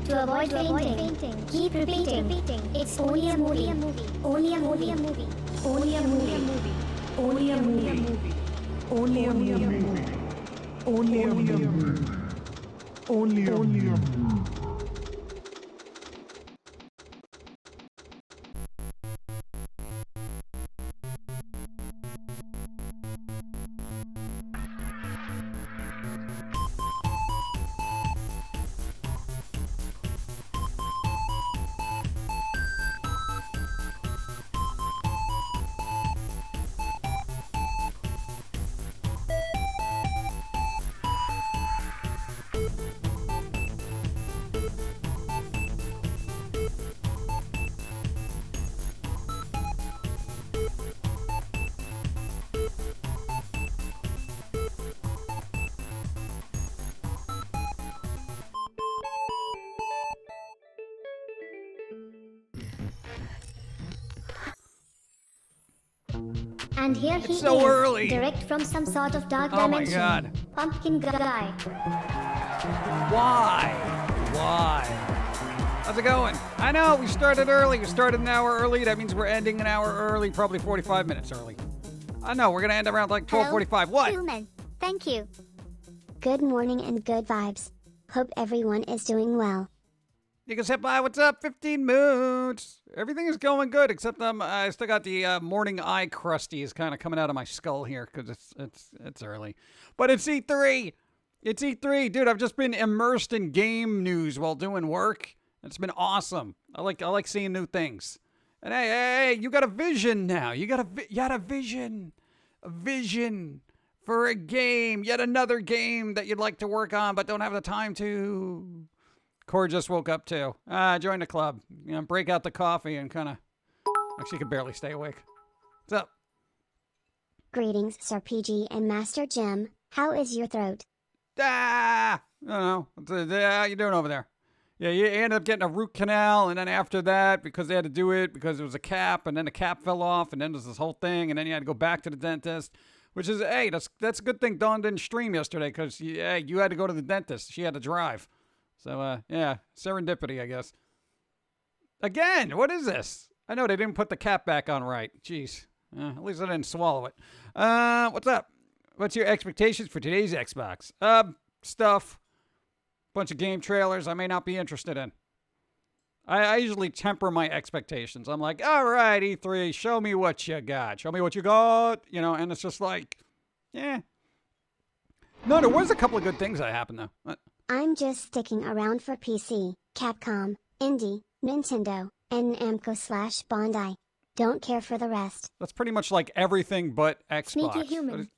To avoid fainting, keep repeating. It's only a movie. Only a movie. Only a movie. Only a movie. Only a movie. Only a movie. Only a movie. And here he so is, early. direct from some sort of dark Oh my dimension. God. Pumpkin guy. Why? How's it going? I know, we started early. We started an hour early. That means we're ending an hour early, probably 45 minutes early. I know, we're going to end around like 12:45. What? Human. Thank you. Good morning and good vibes. Hope everyone is doing well. You can say bye. What's up? 15 moods. Everything is going good, except I still got the morning eye crusties kind of coming out of my skull here because it's early. But it's E3. It's E3, dude. I've just been immersed in game news while doing work. It's been awesome. I like seeing new things. And hey, you got a vision now. You got a vision for a game. Yet another game that you'd like to work on but don't have the time to. Core just woke up too. Join the club. You know, break out the coffee and kind of. Actually, could barely stay awake. What's up? Greetings, Sir PG and Master J.i.M. How is your throat? I don't know. How you doing over there? Yeah, you ended up getting a root canal, and then after that, because they had to do it, because it was a cap, and then the cap fell off, and then there's this whole thing, and then you had to go back to the dentist, which is, hey, that's a good thing Dawn didn't stream yesterday, because, hey, you had to go to the dentist. She had to drive. So, yeah, serendipity, I guess. Again, what is this? I know they didn't put the cap back on right. Jeez. At least I didn't swallow it. What's up? What's your expectations for today's Xbox? Stuff. Bunch of game trailers I may not be interested in. I usually temper my expectations. I'm like, all right, E3, show me what you got. Show me what you got. You know, and it's just like, yeah. No, there was a couple of good things that happened, though. What? I'm just sticking around for PC, Capcom, Indie, Nintendo, and Namco/Bandai. Don't care for the rest. That's pretty much like everything but Xbox. Sneaky human.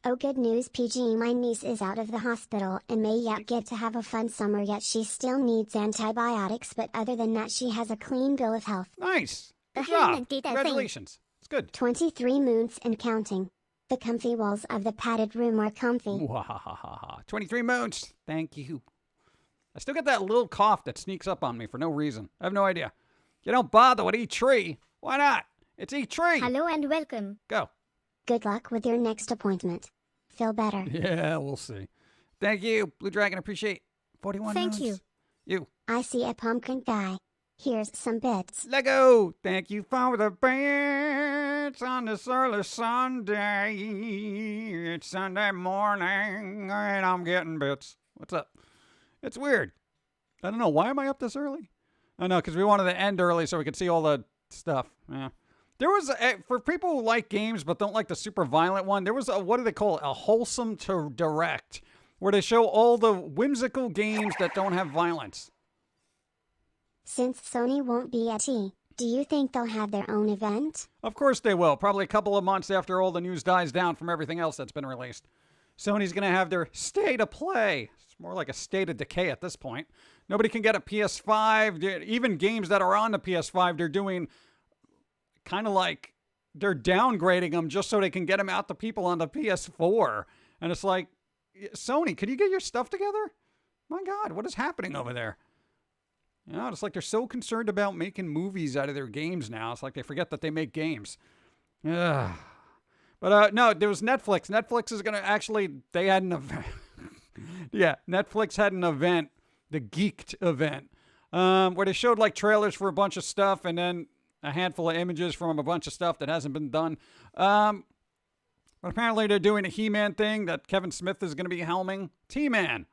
Oh, good news, PG. My niece is out of the hospital and may yet get to have a fun summer, yet she still needs antibiotics, but other than that she has a clean bill of health. Nice. Good job. Congratulations. It's good. 23 moons and counting. The comfy walls of the padded room are comfy. 23 moons. Thank you. I still get that little cough that sneaks up on me for no reason. I have no idea. You don't bother with E3. Why not? It's E3. Hello and welcome. Go. Good luck with your next appointment. Feel better. Yeah, we'll see. Thank you, Blue Dragon. Appreciate 41 Thank moons. You. I see a pumpkin guy. Here's some bits. Lego. Thank you for the bits on this early Sunday. It's Sunday morning and I'm getting bits. What's up? It's weird. I don't know. Why am I up this early? I know, because we wanted to end early so we could see all the stuff. Yeah. There was, for people who like games but don't like the super violent one, there was a, what do they call it? A wholesome to direct, where they show all the whimsical games that don't have violence. Since Sony won't be at E, do you think they'll have their own event? Of course they will. Probably a couple of months after all the news dies down from everything else that's been released. Sony's going to have their state of play. It's more like a state of decay at this point. Nobody can get a PS5. Even games that are on the PS5, they're doing kind of like they're downgrading them just so they can get them out to people on the PS4. And it's like, Sony, can you get your stuff together? My God, what is happening over there? You know, it's like they're so concerned about making movies out of their games now. It's like they forget that they make games. Yeah. But no, there was Netflix. Netflix is going to actually, they had an event. Yeah, Netflix had an event, the Geeked event, where they showed like trailers for a bunch of stuff and then a handful of images from a bunch of stuff that hasn't been done. But apparently they're doing a He-Man thing that Kevin Smith is going to be helming. T-Man.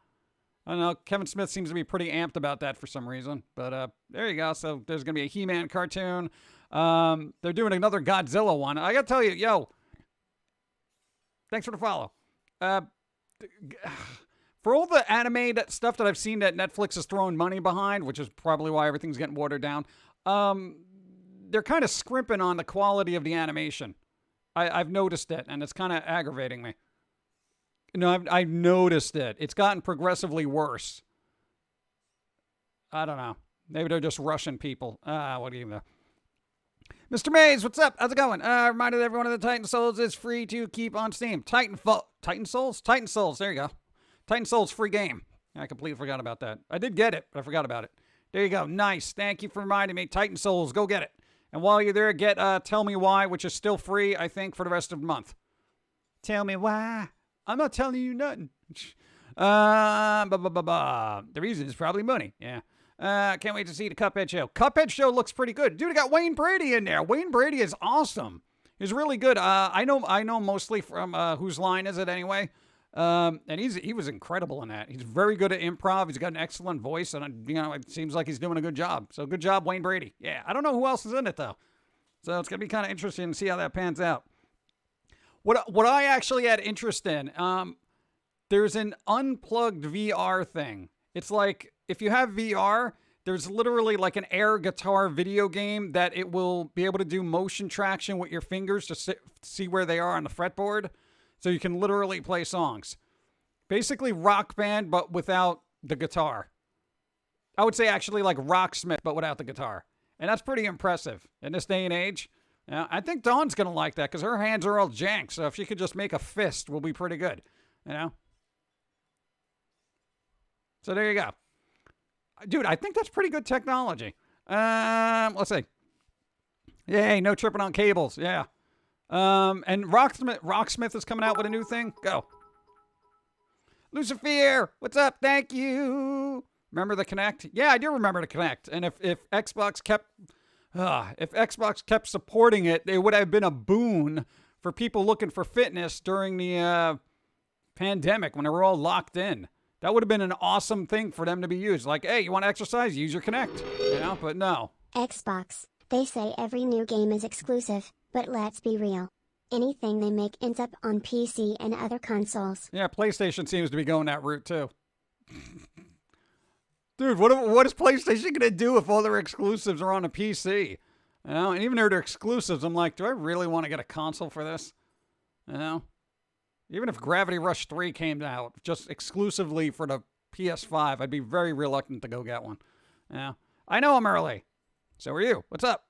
I don't know. Kevin Smith seems to be pretty amped about that for some reason. But there you go. So there's going to be a He-Man cartoon. They're doing another Godzilla one. I got to tell you, yo, thanks for the follow. For all the anime stuff that I've seen that Netflix is throwing money behind, which is probably why everything's getting watered down, they're kind of scrimping on the quality of the animation. I've noticed it, and it's kind of aggravating me. No, I've noticed it. It's gotten progressively worse. I don't know. Maybe they're just rushing people. What do you know? Mr. Mays, what's up? How's it going? Reminded everyone of the Titan Souls is free to keep on Steam. Titan Souls? Titan Souls. There you go. Titan Souls free game. I completely forgot about that. I did get it, but I forgot about it. There you go. Nice. Thank you for reminding me. Titan Souls. Go get it. And while you're there, get Tell Me Why, which is still free, I think, for the rest of the month. Tell me why. I'm not telling you nothing. The reason is probably money. Yeah. Can't wait to see the Cuphead show. Cuphead show looks pretty good. Dude, I got Wayne Brady in there. Wayne Brady is awesome. He's really good. I know mostly from Whose Line Is It Anyway? And he was incredible in that. He's very good at improv. He's got an excellent voice, and it seems like he's doing a good job. So good job, Wayne Brady. Yeah, I don't know who else is in it though. So it's gonna be kind of interesting to see how that pans out. What I actually had interest in, there's an unplugged VR thing. It's like if you have VR, there's literally like an air guitar video game that it will be able to do motion traction with your fingers to see where they are on the fretboard. So you can literally play songs. Basically Rock Band, but without the guitar. I would say actually like Rocksmith, but without the guitar. And that's pretty impressive in this day and age. I think Dawn's going to like that because her hands are all jank. So if she could just make a fist, we'll be pretty good. So there you go. Dude, I think that's pretty good technology. Let's see. Yay, no tripping on cables. Yeah. And Rocksmith is coming out with a new thing. Go. Lucifer, what's up? Thank you. Remember the Kinect? Yeah, I do remember the Kinect. And if Xbox kept supporting it, it would have been a boon for people looking for fitness during the pandemic when they were all locked in. That would have been an awesome thing for them to be used. Like, hey, you want to exercise? Use your Kinect. But no. Xbox, they say every new game is exclusive, but let's be real. Anything they make ends up on PC and other consoles. Yeah, PlayStation seems to be going that route too. Dude, what is PlayStation going to do if all their exclusives are on a PC? And even though they're exclusives, I'm like, do I really want to get a console for this? Even if Gravity Rush 3 came out just exclusively for the PS5, I'd be very reluctant to go get one. I know I'm early. So are you. What's up?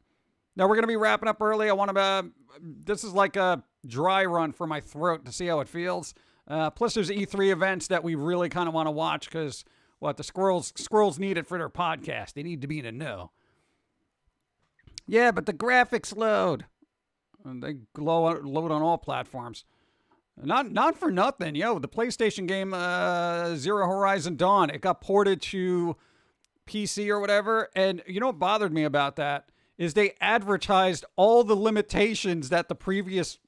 Now we're going to be wrapping up early. I want to, this is like a dry run for my throat to see how it feels. Plus there's E3 events that we really kind of want to watch because the squirrels need it for their podcast. They need to be in the know. Yeah, but the graphics load. They load on all platforms. Not for nothing. The PlayStation game Zero Horizon Dawn, it got ported to PC or whatever. And you know what bothered me about that is they advertised all the limitations that the previous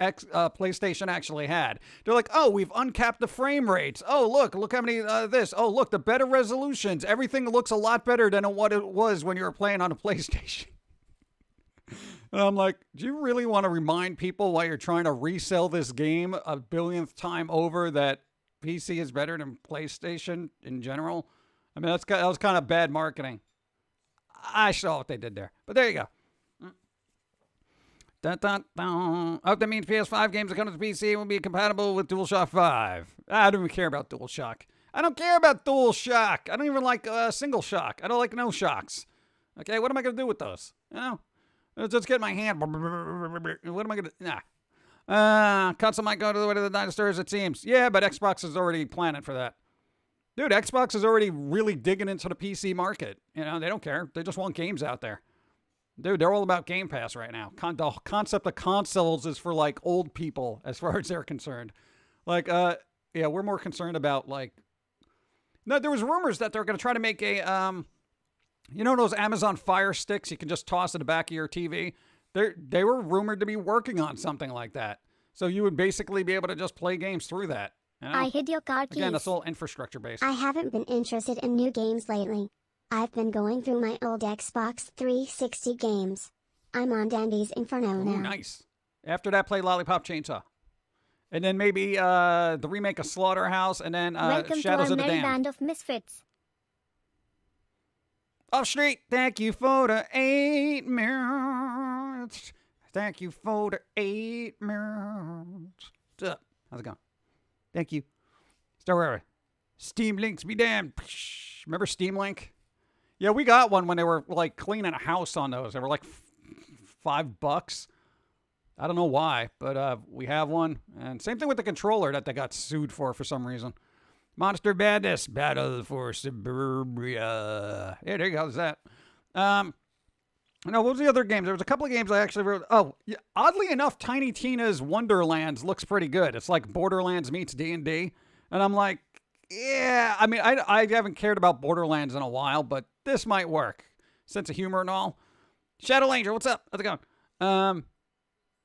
PlayStation actually had. They're like, oh, we've uncapped the frame rates. Oh, look how many this. Oh, look, the better resolutions. Everything looks a lot better than what it was when you were playing on a PlayStation. And I'm like, do you really want to remind people while you're trying to resell this game a billionth time over that PC is better than PlayStation in general? I mean, that was kind of bad marketing. I saw what they did there. But there you go. Dun, dun, dun. Oh, that means PS5 games that come to PC will be compatible with DualShock 5. I don't even care about DualShock. I don't care about DualShock. I don't even like single shock. I don't like no shocks. Okay, what am I going to do with those? Just get my hand. What am I going to... Nah. Console might go to the way of the dinosaurs, it seems. Yeah, but Xbox is already planning for that. Dude, Xbox is already really digging into the PC market. They don't care. They just want games out there. Dude, they're all about Game Pass right now. The concept of consoles is for like old people as far as they're concerned. Like, yeah, we're more concerned about like. No, there was rumors that they're going to try to make a, you know, those Amazon Fire Sticks you can just toss in the back of your TV. They were rumored to be working on something like that. So you would basically be able to just play games through that. You know? I hid your car keys. Again, that's all infrastructure based. I haven't been interested in new games lately. I've been going through my old Xbox 360 games. I'm on Dandy's Inferno Ooh, now. nice. After that, play Lollipop Chainsaw. And then maybe the remake of Slaughterhouse, and then Welcome Shadows to of our the merry Damned. band of misfits. Off Street, thank you for the 8 minutes. Thank you for the 8 minutes. What's up? How's it going? Thank you. Start wherever. Steam Links be damned. Remember Steam Link? Yeah, we got one when they were like cleaning a house on those. They were like $5. I don't know why, but we have one. And same thing with the controller that they got sued for some reason. Monster Madness, Battle for Suburbia. Yeah, there you go. There's that. No, what was the other games? There was a couple of games I actually wrote. Oh, yeah, oddly enough, Tiny Tina's Wonderlands looks pretty good. It's like Borderlands meets D&D. And I'm like, yeah, I mean, I haven't cared about Borderlands in a while, but this might work. Sense of humor and all. Shadow Angel, what's up? How's it going?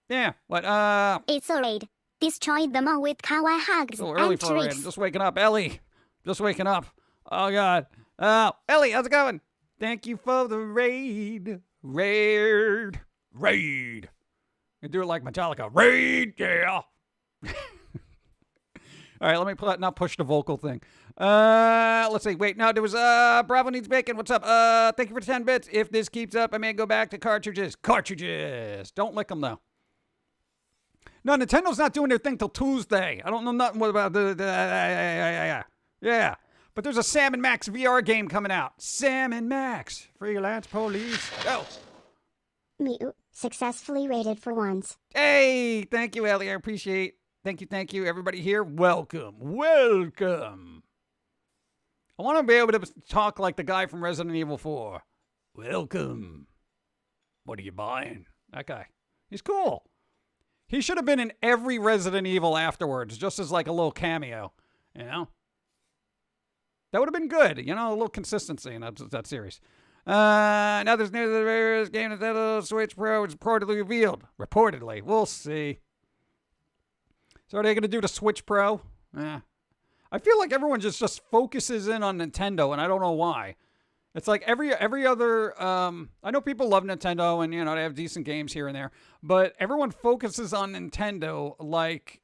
Yeah, what, It's a raid. Destroy them all with kawaii hugs it's a little early and for a raid. I'm tricks. just waking up. Ellie, just waking up. Oh, God. Ellie, how's it going? Thank you for the raid. Raid. You do it like Metallica. Raid, yeah. All right, let me not push the vocal thing. Let's see. Wait, no, there was, Bravo Needs Bacon. What's up? Thank you for the 10 bits. If this keeps up, I may go back to cartridges. Cartridges. Don't lick them, though. No, Nintendo's not doing their thing till Tuesday. I don't know nothing about yeah. But there's a Sam and Max VR game coming out. Sam and Max. Freelance police. Go. Mew, successfully rated for once. Hey, thank you, Ellie. I appreciate. Thank you. Everybody here, welcome. I want to be able to talk like the guy from Resident Evil 4. Welcome. What are you buying? That guy. He's cool. He should have been in every Resident Evil afterwards, just as like a little cameo, you know? That would have been good, you know, a little consistency in that series. Now there's news of the various game Nintendo Switch Pro is reportedly revealed. Reportedly. We'll see. So are they going to do the Switch Pro? I feel like everyone just focuses in on Nintendo, and I don't know why. It's like every other, I know people love Nintendo and, you know, they have decent games here and there, but everyone focuses on Nintendo like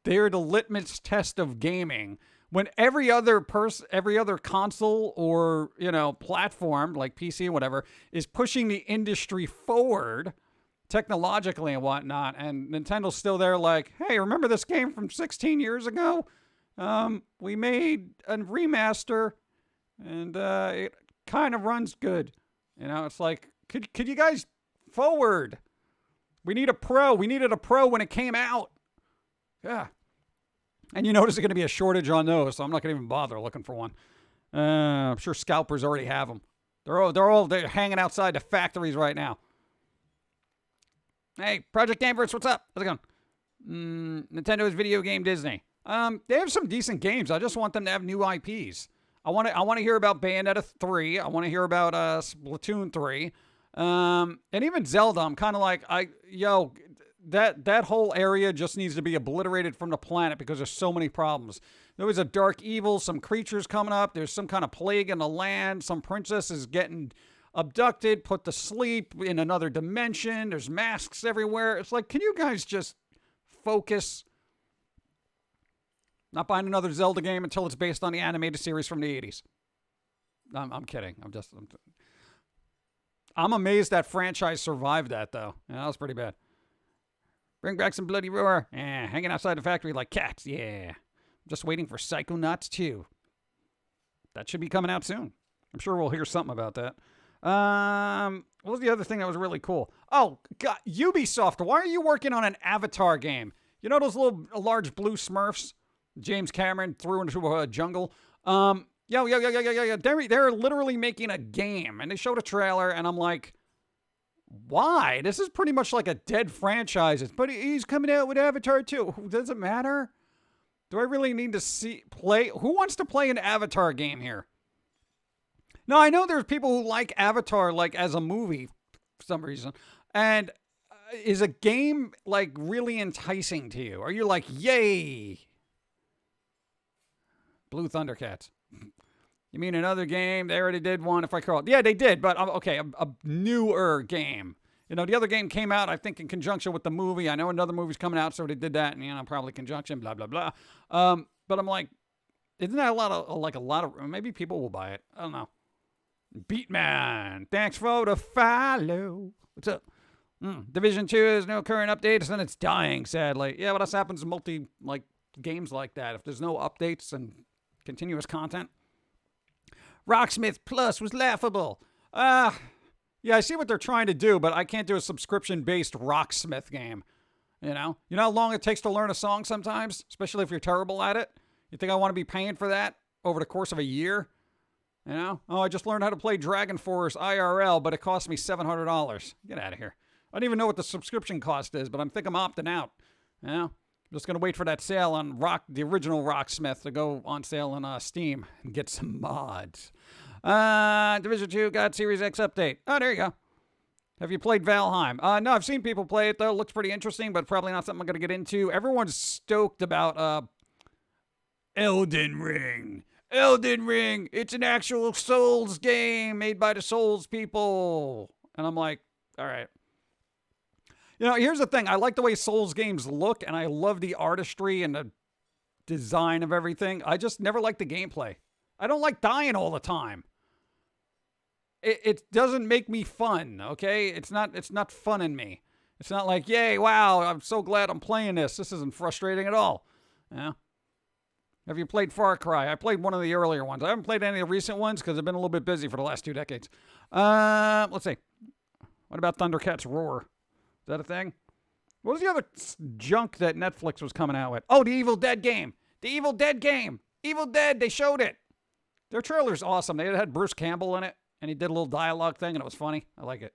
they're the litmus test of gaming when every other console or, you know, platform like PC and whatever is pushing the industry forward technologically and whatnot. And Nintendo's still there like, hey, remember this game from 16 years ago? We made a remaster. And it kind of runs good. You know, it's like, could you guys forward? We need a pro. We needed a pro when it came out. Yeah. And you notice there's going to be a shortage on those, so I'm not going to even bother looking for one. I'm sure scalpers already have them. They're hanging outside the factories right now. Hey, Project Gamers, what's up? How's it going? Nintendo's video game Disney. They have some decent games. I just want them to have new IPs. I want to hear about Bayonetta 3. I want to hear about Splatoon 3. And even Zelda. I'm kind of like, that whole area just needs to be obliterated from the planet because there's so many problems. There was a dark evil, some creatures coming up. There's some kind of plague in the land. Some princess is getting abducted, put to sleep in another dimension. There's masks everywhere. It's like, can you guys just focus? Not buying another Zelda game until it's based on the animated series from the 80s. I'm kidding. I'm amazed that franchise survived that, though. Yeah, that was pretty bad. Bring back some Bloody Roar. Hanging outside the factory like cats. Yeah. Just waiting for Psychonauts 2. That should be coming out soon. I'm sure we'll hear something about that. What was the other thing that was really cool? Oh, God, Ubisoft. Why are you working on an Avatar game? You know those little large blue Smurfs James Cameron threw into a jungle? They're literally making a game, and they showed a trailer, and I'm like, Why? This is pretty much like a dead franchise. But he's coming out with Avatar 2. Does it matter? Do I really need to play? Who wants to play an Avatar game here? Now, I know there's people who like Avatar like as a movie for some reason. And is a game like really enticing to you? Are you like, yay? Blue Thundercats. You mean another game? They already did one, if I recall. Yeah, they did, but okay, a newer game. You know, the other game came out, I think, in conjunction with the movie. I know another movie's coming out, so they did that, and, you know, probably conjunction, blah, blah, blah. But I'm like, isn't that a lot of, maybe people will buy it. I don't know. Beatman, thanks for the follow. What's up? Division 2 has no current updates, and it's dying, sadly. Yeah, but this happens in games like that. If there's no updates and continuous content. Rocksmith Plus was laughable. Yeah, I see what they're trying to do, but I can't do a subscription-based Rocksmith game. You know how long it takes to learn a song sometimes, especially if you're terrible at it? You think I want to be paying for that over the course of a year? You know? Oh, I just learned how to play Dragon Force IRL, but it cost me $700. Get out of here. I don't even know what the subscription cost is, but I'm opting out. You know? I'm just going to wait for that sale on the original Rocksmith to go on sale on Steam and get some mods. Division 2 got Series X update. Oh, there you go. Have you played Valheim? No, I've seen people play it, though. Looks pretty interesting, but probably not something I'm going to get into. Everyone's stoked about Elden Ring. Elden Ring! It's an actual Souls game made by the Souls people. And I'm like, all right. You know, here's the thing. I like the way Souls games look, and I love the artistry and the design of everything. I just never like the gameplay. I don't like dying all the time. It doesn't make me fun, okay? It's not fun in me. It's not like, yay, wow, I'm so glad I'm playing this. This isn't frustrating at all. Yeah. Have you played Far Cry? I played one of the earlier ones. I haven't played any of the recent ones because I've been a little bit busy for the last 2 decades. Let's see. What about Thundercats Roar? Is that a thing? What was the other junk that Netflix was coming out with? Oh, the Evil Dead game. The Evil Dead game. Evil Dead, they showed it. Their trailer's awesome. They had Bruce Campbell in it, and he did a little dialogue thing, and it was funny. I like it.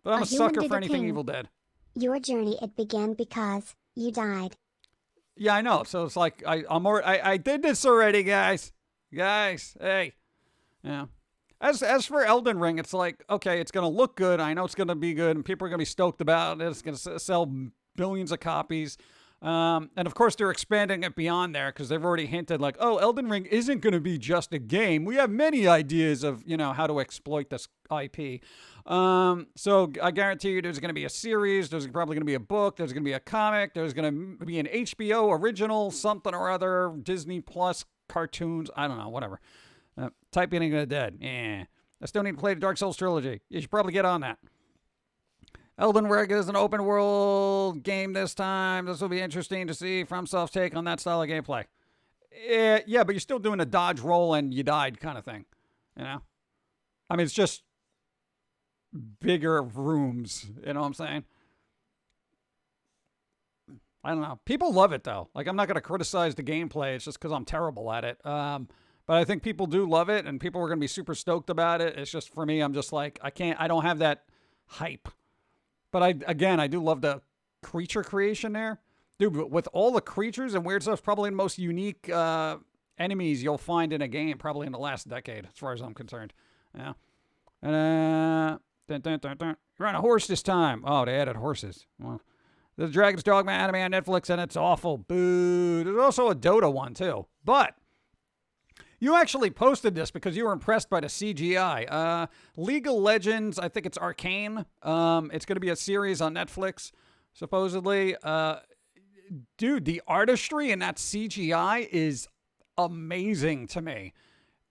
But I'm a sucker for anything Evil Dead. Your journey, it began because you died. Yeah, I know. So it's like, I did this already, guys. Guys, hey. Yeah. As for Elden Ring, it's like, okay, it's going to look good. I know it's going to be good, and people are going to be stoked about it. It's going to sell billions of copies. And, of course, they're expanding it beyond there because they've already hinted like, oh, Elden Ring isn't going to be just a game. We have many ideas of, how to exploit this IP. So I guarantee you there's going to be a series. There's probably going to be a book. There's going to be a comic. There's going to be an HBO original, something or other, Disney Plus cartoons. I don't know, whatever. Type Eating the Dead. Yeah. I still need to play the Dark Souls trilogy. You should probably get on that. Elden Ring is an open world game this time. This will be interesting to see FromSoft's take on that style of gameplay. Yeah, but you're still doing a dodge roll and you died kind of thing. I mean, it's just bigger rooms. You know what I'm saying? I don't know. People love it, though. Like, I'm not going to criticize the gameplay. It's just because I'm terrible at it. But I think people do love it, and people are going to be super stoked about it. It's just, for me, I'm just like, I don't have that hype. But I do love the creature creation there. Dude, with all the creatures and weird stuff, probably the most unique enemies you'll find in a game, probably in the last decade, as far as I'm concerned. Yeah. And, you're on a horse this time. Oh, they added horses. Well, the Dragon's Dogma anime on Netflix, and it's awful. Boo. There's also a Dota one, too. But you actually posted this because you were impressed by the CGI. League of Legends, I think it's Arcane. It's going to be a series on Netflix, supposedly. Dude, the artistry in that CGI is amazing to me.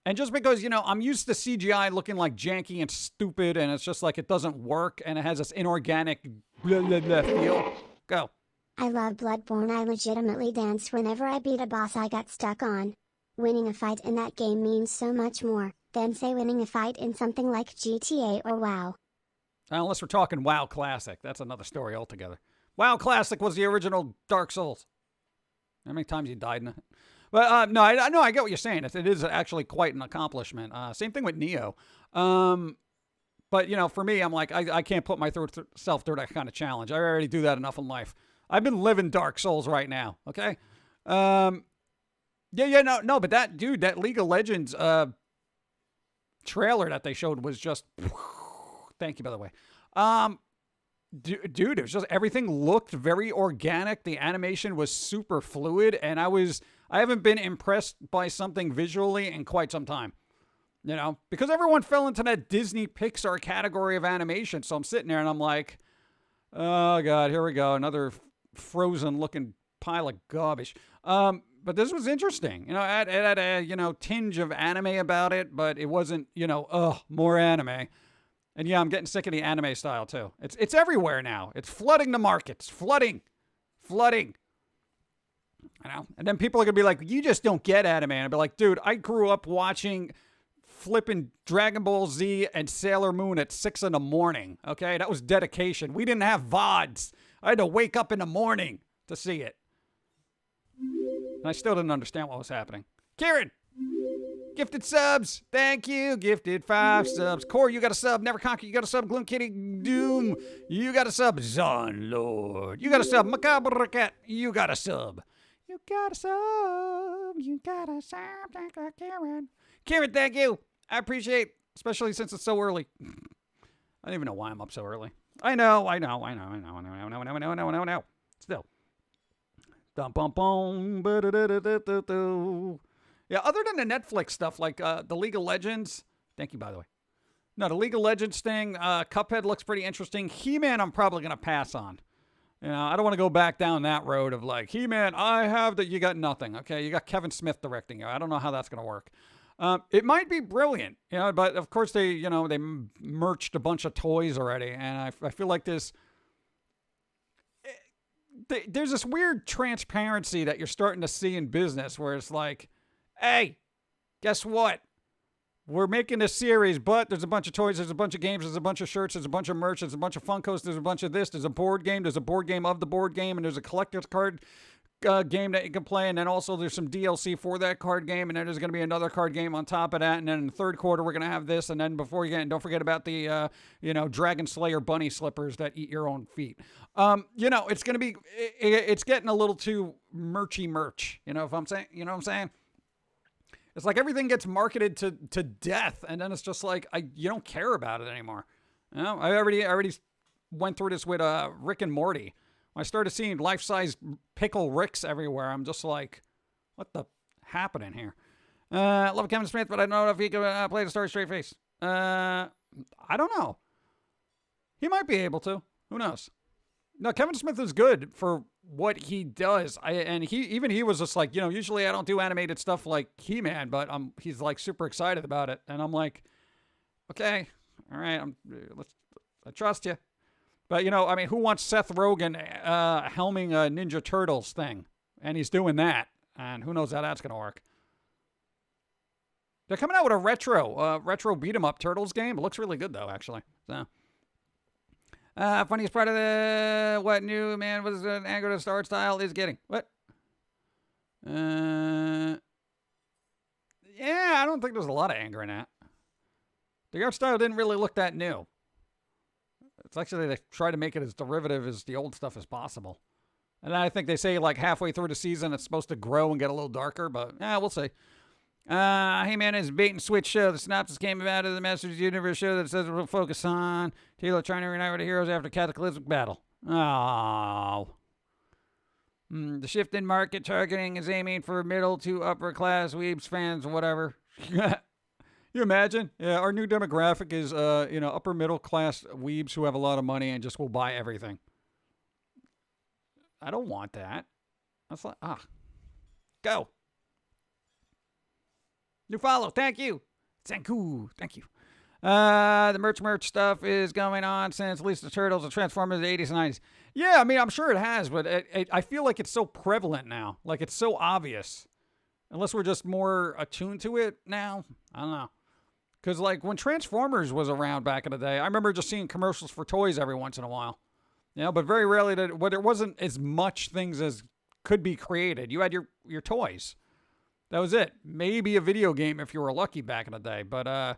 And just because, I'm used to CGI looking like janky and stupid, and it's just like it doesn't work, and it has this inorganic blah, blah, blah feel. Go. I love Bloodborne. I legitimately danced whenever I beat a boss I got stuck on. Winning a fight in that game means so much more than, say, winning a fight in something like GTA or WoW. Unless we're talking WoW Classic. That's another story altogether. WoW Classic was the original Dark Souls. How many times you died in it? But, no, I get what you're saying. It is actually quite an accomplishment. Same thing with Neo. But But, you know, for me, I'm like, I can't put myself through that kind of challenge. I already do that enough in life. I've been living Dark Souls right now, okay? No, but that, dude, that League of Legends trailer that they showed was just, thank you, by the way. Dude, it was just, everything looked very organic. The animation was super fluid, and I haven't been impressed by something visually in quite some time. You know, because everyone fell into that Disney Pixar category of animation. So I'm sitting there and I'm like, oh God, here we go. Another frozen looking pile of garbage. But this was interesting. You know, it had a, you know, tinge of anime about it, but it wasn't, you know, more anime. And yeah, I'm getting sick of the anime style too. It's everywhere now. It's flooding the markets. Flooding. You know? And then people are going to be like, you just don't get anime. And I'd be like, dude, I grew up watching flipping Dragon Ball Z and Sailor Moon at 6 a.m. Okay, that was dedication. We didn't have VODs. I had to wake up in the morning to see it. And I still didn't understand what was happening. Kieran, gifted subs. Thank you. Gifted 5 subs. Core, you got a sub. Never Conquer, you got a sub. Gloom Kitty Doom, you got a sub. Zon Lord, you got a sub. Macabre Cat, you got a sub. You got a sub. You got a sub. Thank you, Kieran. Kieran, thank you. I appreciate, especially since it's so early. I don't even know why I'm up so early. I know. Still. Dum bum bum. Yeah, other than the Netflix stuff, like the League of Legends. Thank you, by the way. No, the League of Legends thing, Cuphead looks pretty interesting. He-Man, I'm probably going to pass on. You know, I don't want to go back down that road of like, He-Man, I have that. You got nothing. Okay, you got Kevin Smith directing you. I don't know how that's going to work. It might be brilliant, you know, but of course they merged a bunch of toys already, and I feel like there's this weird transparency that you're starting to see in business where it's like, hey, guess what? We're making a series, but there's a bunch of toys, there's a bunch of games, there's a bunch of shirts, there's a bunch of merch, there's a bunch of Funkos, there's a bunch of this, there's a board game of the board game, and there's a collector's card game that you can play, and then also there's some DLC for that card game, and then there's going to be another card game on top of that, and then in the third quarter we're going to have this, and then before you get, and don't forget about the Dragon Slayer bunny slippers that eat your own feet. It's going to be, it's getting a little too merch. You know what I'm saying? It's like everything gets marketed to death, and then it's just like you don't care about it anymore. You know, I already went through this with Rick and Morty. When I started seeing life-size pickle Ricks everywhere, I'm just like, what the happening here? Love Kevin Smith, but I don't know if he can play the Star Straight Face. I don't know. He might be able to. Who knows? No, Kevin Smith is good for what he does. He was just like, usually I don't do animated stuff like He-Man, but he's like super excited about it. And I'm like, okay, all right, I trust you. But, who wants Seth Rogen helming a Ninja Turtles thing? And he's doing that. And who knows how that's going to work. They're coming out with a retro beat-em-up Turtles game. It looks really good, though, actually. So, funniest part of what new man was an anger to art style is getting. What? Yeah, I don't think there's a lot of anger in that. The art style didn't really look that new. It's actually, they try to make it as derivative as the old stuff as possible. And I think they say like halfway through the season it's supposed to grow and get a little darker, but we'll see. He-Man is a bait and switch show. The synopsis came about of the Masters Universe show that says we'll focus on Taylor trying to reunite with the heroes after cataclysmic battle. Oh. The shift in market targeting is aiming for middle to upper class weebs fans, whatever. You imagine? Yeah, our new demographic is, upper middle class weebs who have a lot of money and just will buy everything. I don't want that. That's like, go. New follow. Thank you. Thank you. The merch stuff is going on since at least the Turtles and Transformers in the 80s and 90s. Yeah, I'm sure it has, but I feel like it's so prevalent now. Like, it's so obvious. Unless we're just more attuned to it now. I don't know. Because, like, when Transformers was around back in the day, I remember just seeing commercials for toys every once in a while. But very rarely there wasn't as much things as could be created. You had your toys. That was it. Maybe a video game if you were lucky back in the day. But,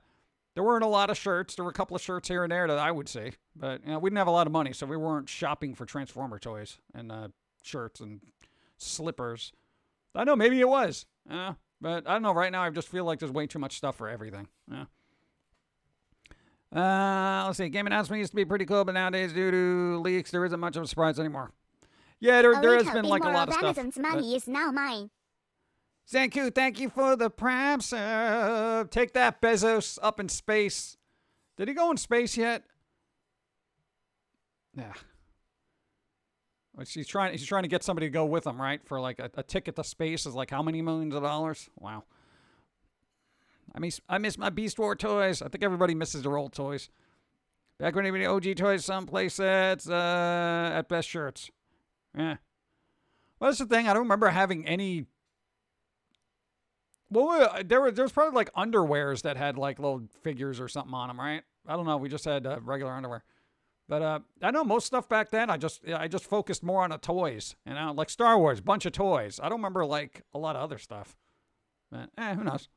There weren't a lot of shirts. There were a couple of shirts here and there that I would see. But, we didn't have a lot of money, so we weren't shopping for Transformer toys and shirts and slippers. I know, maybe it was. But I don't know. Right now, I just feel like there's way too much stuff for everything. Let's see. Game announcement used to be pretty cool, but nowadays, due to leaks, there isn't much of a surprise anymore. Yeah, there has been like a lot of stuff. Amazon's money is now mine. Thank you for the prime sub. Take that, Bezos, up in space. Did he go in space yet? Yeah. He's trying to get somebody to go with him, right? For like a ticket to space is like how many millions of dollars? Wow. I miss my Beast War toys. I think everybody misses their old toys. Back when they were OG toys, some play sets, at best shirts. Yeah. Well, that's the thing. I don't remember having any. Well, there was probably like underwears that had like little figures or something on them, right? I don't know. We just had regular underwear. But I know most stuff back then, I just focused more on the toys. Like Star Wars, bunch of toys. I don't remember like a lot of other stuff. But who knows?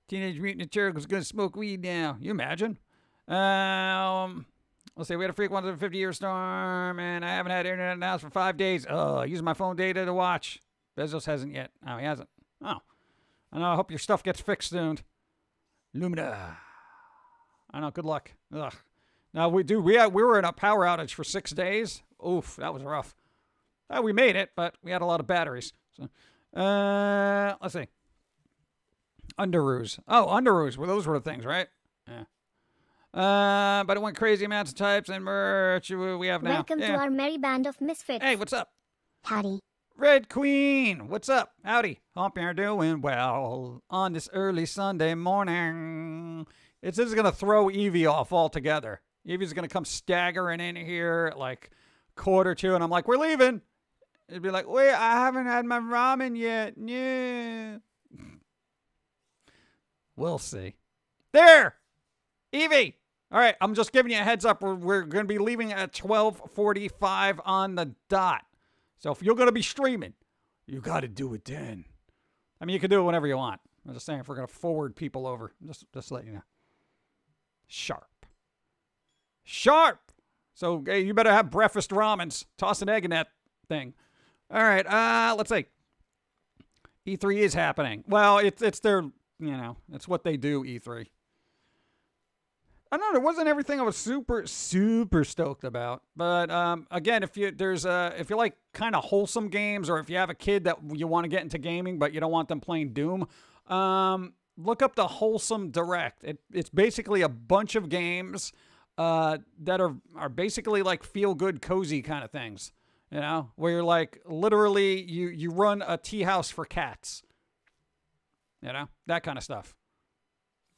Teenage Mutant Ninja Turtles gonna smoke weed now. You imagine? Let's see. We had a freak 150-year storm, and I haven't had internet in the house for 5 days. Using my phone data to watch. Bezos hasn't yet. No, he hasn't. Oh. I know. I hope your stuff gets fixed soon. Lumina. I know. Good luck. Ugh. Now, we were in a power outage for 6 days. Oof, that was rough. We made it, but we had a lot of batteries. So, let's see. Underoos. Oh, underoos. Well, those were the things, right? Yeah. But it went crazy amounts of types and merch we have now. Welcome to our merry band of misfits. Hey, what's up? Howdy. Red Queen, what's up? Howdy. Hope you're doing well on this early Sunday morning. This is going to throw Evie off altogether. Evie's going to come staggering in here at like 1:45, and I'm like, we're leaving. It'd be like, wait, I haven't had my ramen yet. Yeah. We'll see. There! Evie! All right, I'm just giving you a heads up. We're going to be leaving at 12:45 on the dot. So if you're going to be streaming, you got to do it then. I mean, you can do it whenever you want. I'm just saying if we're going to forward people over, just let you know. Sharp. So, hey, you better have breakfast ramens. Toss an egg in that thing. All right, let's see. E3 is happening. Well, it's their, it's what they do, E3. I don't know, there wasn't everything I was super, super stoked about. But, again, if you like kind of wholesome games, or if you have a kid that you want to get into gaming, but you don't want them playing Doom, look up the Wholesome Direct. It's basically a bunch of games that are basically like feel-good, cozy kind of things. Where you're like, literally, you run a tea house for cats. That kind of stuff.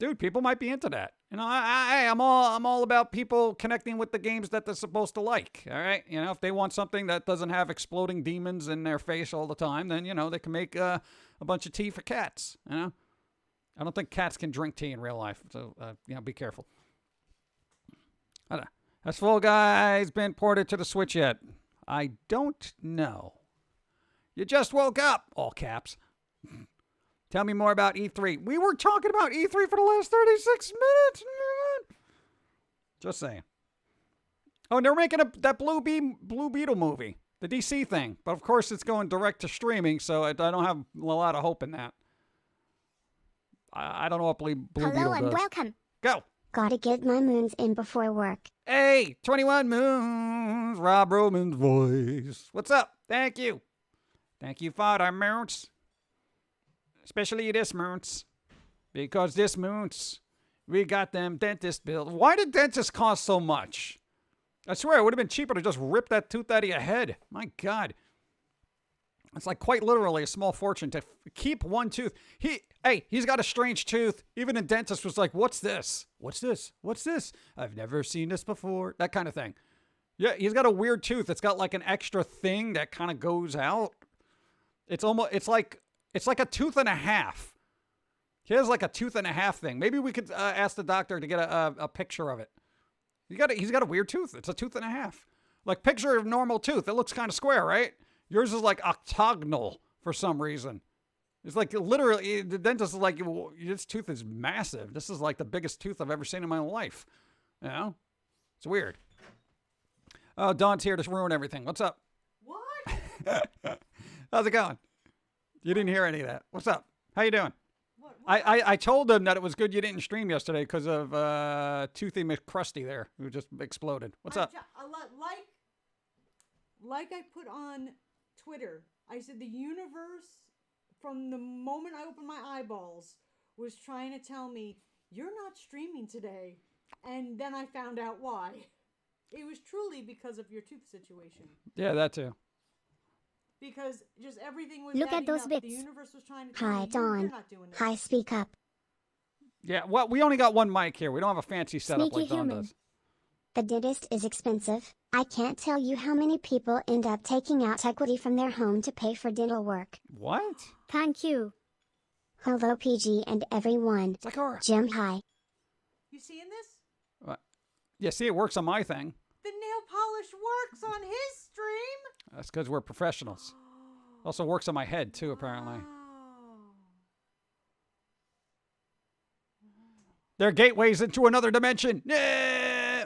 Dude, people might be into that. I'm all about people connecting with the games that they're supposed to like. All right, if they want something that doesn't have exploding demons in their face all the time, then they can make a bunch of tea for cats. I don't think cats can drink tea in real life, so be careful. I don't know. Has Fall Guys been ported to the Switch yet? I don't know. You just woke up, all caps. Tell me more about E3. We were talking about E3 for the last 36 minutes. Just saying. Oh, and they're making that Blue Beetle movie, the DC thing. But of course, it's going direct to streaming, so I don't have a lot of hope in that. I don't know what Blue Beetle does. Hello and welcome. Go. Gotta get my moons in before work. Hey, 21 Moons, Rob Roman's voice. What's up? Thank you. Thank you, Father Moons. Especially this Moons. Because this Moons, we got them dentist bills. Why did dentists cost so much? I swear, it would have been cheaper to just rip that tooth out of your head. My God. It's like quite literally a small fortune to keep one tooth. He's got a strange tooth. Even a dentist was like, what's this? What's this? What's this? I've never seen this before. That kind of thing. Yeah, he's got a weird tooth. It's got like an extra thing that kind of goes out. It's like a tooth and a half. He has like a tooth and a half thing. Maybe we could ask the doctor to get a picture of it. He's got a weird tooth. It's a tooth and a half. Like, picture of normal tooth. It looks kind of square, right? Yours is like octagonal for some reason. It's like literally, the dentist is like, this tooth is massive. This is like the biggest tooth I've ever seen in my life. You know? It's weird. Oh, Dawn's here to ruin everything. What's up? What? How's it going? You didn't hear any of that. What's up? How you doing? What? I told them that it was good you didn't stream yesterday because of Toothy McCrusty there, who just exploded. What's up? Like I put on Twitter, I said the universe, from the moment I opened my eyeballs, was trying to tell me, you're not streaming today. And then I found out why. It was truly because of your tooth situation. Yeah, that too. Because just everything was Look at adding those up. bits. The universe was trying to tell Hi, me, Dawn. you're not doing this. Hi, speak up. Yeah, well, we only got one mic here. We don't have a fancy setup Sneaky like Dawn human. does. The dentist is expensive. I can't tell you how many people end up taking out equity from their home to pay for dental work. What? Thank you. Hello, PG and everyone. Sakura. Jim, hi. You seeing this? What? Yeah, see, it works on my thing. The nail polish works on his stream. That's because we're professionals. Also works on my head, too, apparently. Wow. They're gateways into another dimension. Yeah!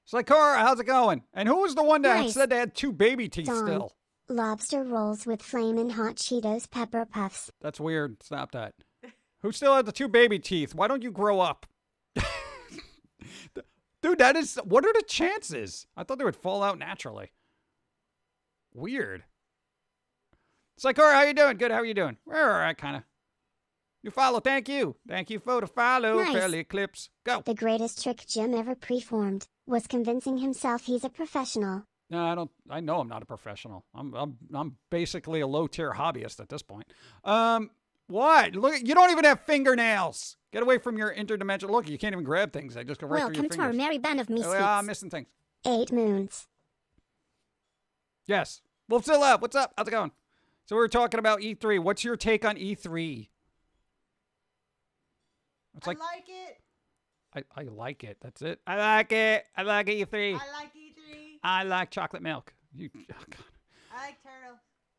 Sakura, how's it going? And who was the one that Nice. said they had 2 baby teeth Dawn. still? Lobster rolls with flamin' hot Cheetos pepper puffs. That's weird. Stop that. Who still had the 2 baby teeth? Why don't you grow up? Dude, that is... What are the chances? I thought they would fall out naturally. Weird. Sakura, how you doing? Good, how are you doing? We're all right, kind of. You follow, thank you. Thank you for the follow, Nice. Fairly Clips. Go. The greatest trick Jim ever performed was convincing himself he's a professional. No, I don't. I know I'm not a professional. I'm basically a low tier hobbyist at this point. What? Look, you don't even have fingernails. Get away from your interdimensional. Look, you can't even grab things. They just go right through Welcome your to our fingers. merry band of misfits. Oh, I'm missing things. 8 moons. Yes. Wolfzilla, what's up? How's it going? So we were talking about E3. What's your take on E3? It's like I like it. I like it. That's it. I like it. I like E3. I like E3. I like chocolate milk. You. Oh God. I like